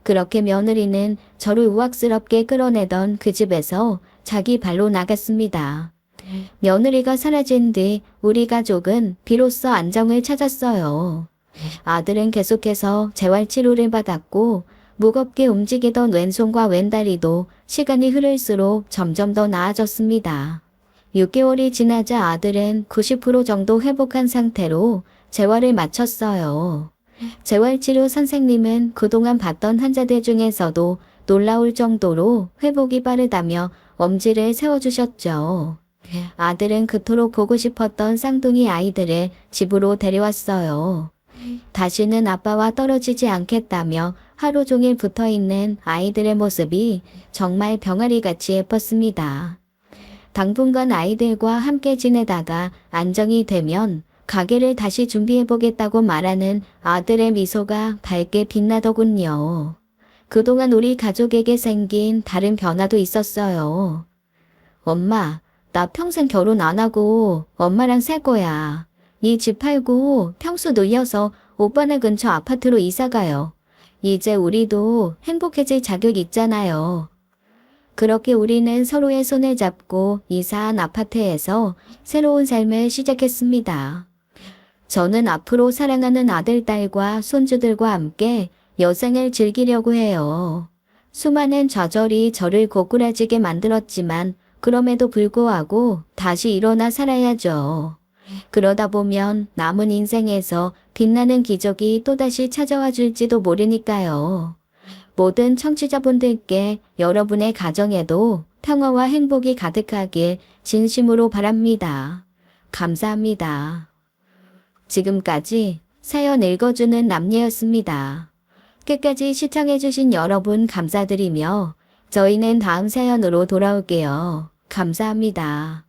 A: 그렇게 며느리는 저를 우악스럽게 끌어내던 그 집에서 자기 발로 나갔습니다. 며느리가 사라진 뒤 우리 가족은 비로소 안정을 찾았어요. 아들은 계속해서 재활치료를 받았고 무겁게 움직이던 왼손과 왼다리도 시간이 흐를수록 점점 더 나아졌습니다. 6개월이 지나자 아들은 90% 정도 회복한 상태로 재활을 마쳤어요. 재활치료 선생님은 그동안 봤던 환자들 중에서도 놀라울 정도로 회복이 빠르다며 엄지를 세워주셨죠. 아들은 그토록 보고 싶었던 쌍둥이 아이들을 집으로 데려왔어요. 다시는 아빠와 떨어지지 않겠다며 하루 종일 붙어있는 아이들의 모습이 정말 병아리같이 예뻤습니다. 당분간 아이들과 함께 지내다가 안정이 되면 가게를 다시 준비해보겠다고 말하는 아들의 미소가 밝게 빛나더군요. 그동안 우리 가족에게 생긴 다른 변화도 있었어요. 엄마, 나 평생 결혼 안 하고 엄마랑 살 거야. 이 집 팔고 평수도 이어서 오빠네 근처 아파트로 이사 가요. 이제 우리도 행복해질 자격 있잖아요. 그렇게 우리는 서로의 손을 잡고 이사한 아파트에서 새로운 삶을 시작했습니다. 저는 앞으로 사랑하는 아들, 딸과 손주들과 함께 여생을 즐기려고 해요. 수많은 좌절이 저를 고꾸라지게 만들었지만 그럼에도 불구하고 다시 일어나 살아야죠. 그러다 보면 남은 인생에서 빛나는 기적이 또다시 찾아와 줄지도 모르니까요. 모든 청취자분들께 여러분의 가정에도 평화와 행복이 가득하길 진심으로 바랍니다. 감사합니다. 지금까지 사연 읽어주는 남예였습니다. 끝까지 시청해주신 여러분 감사드리며 저희는 다음 사연으로 돌아올게요. 감사합니다.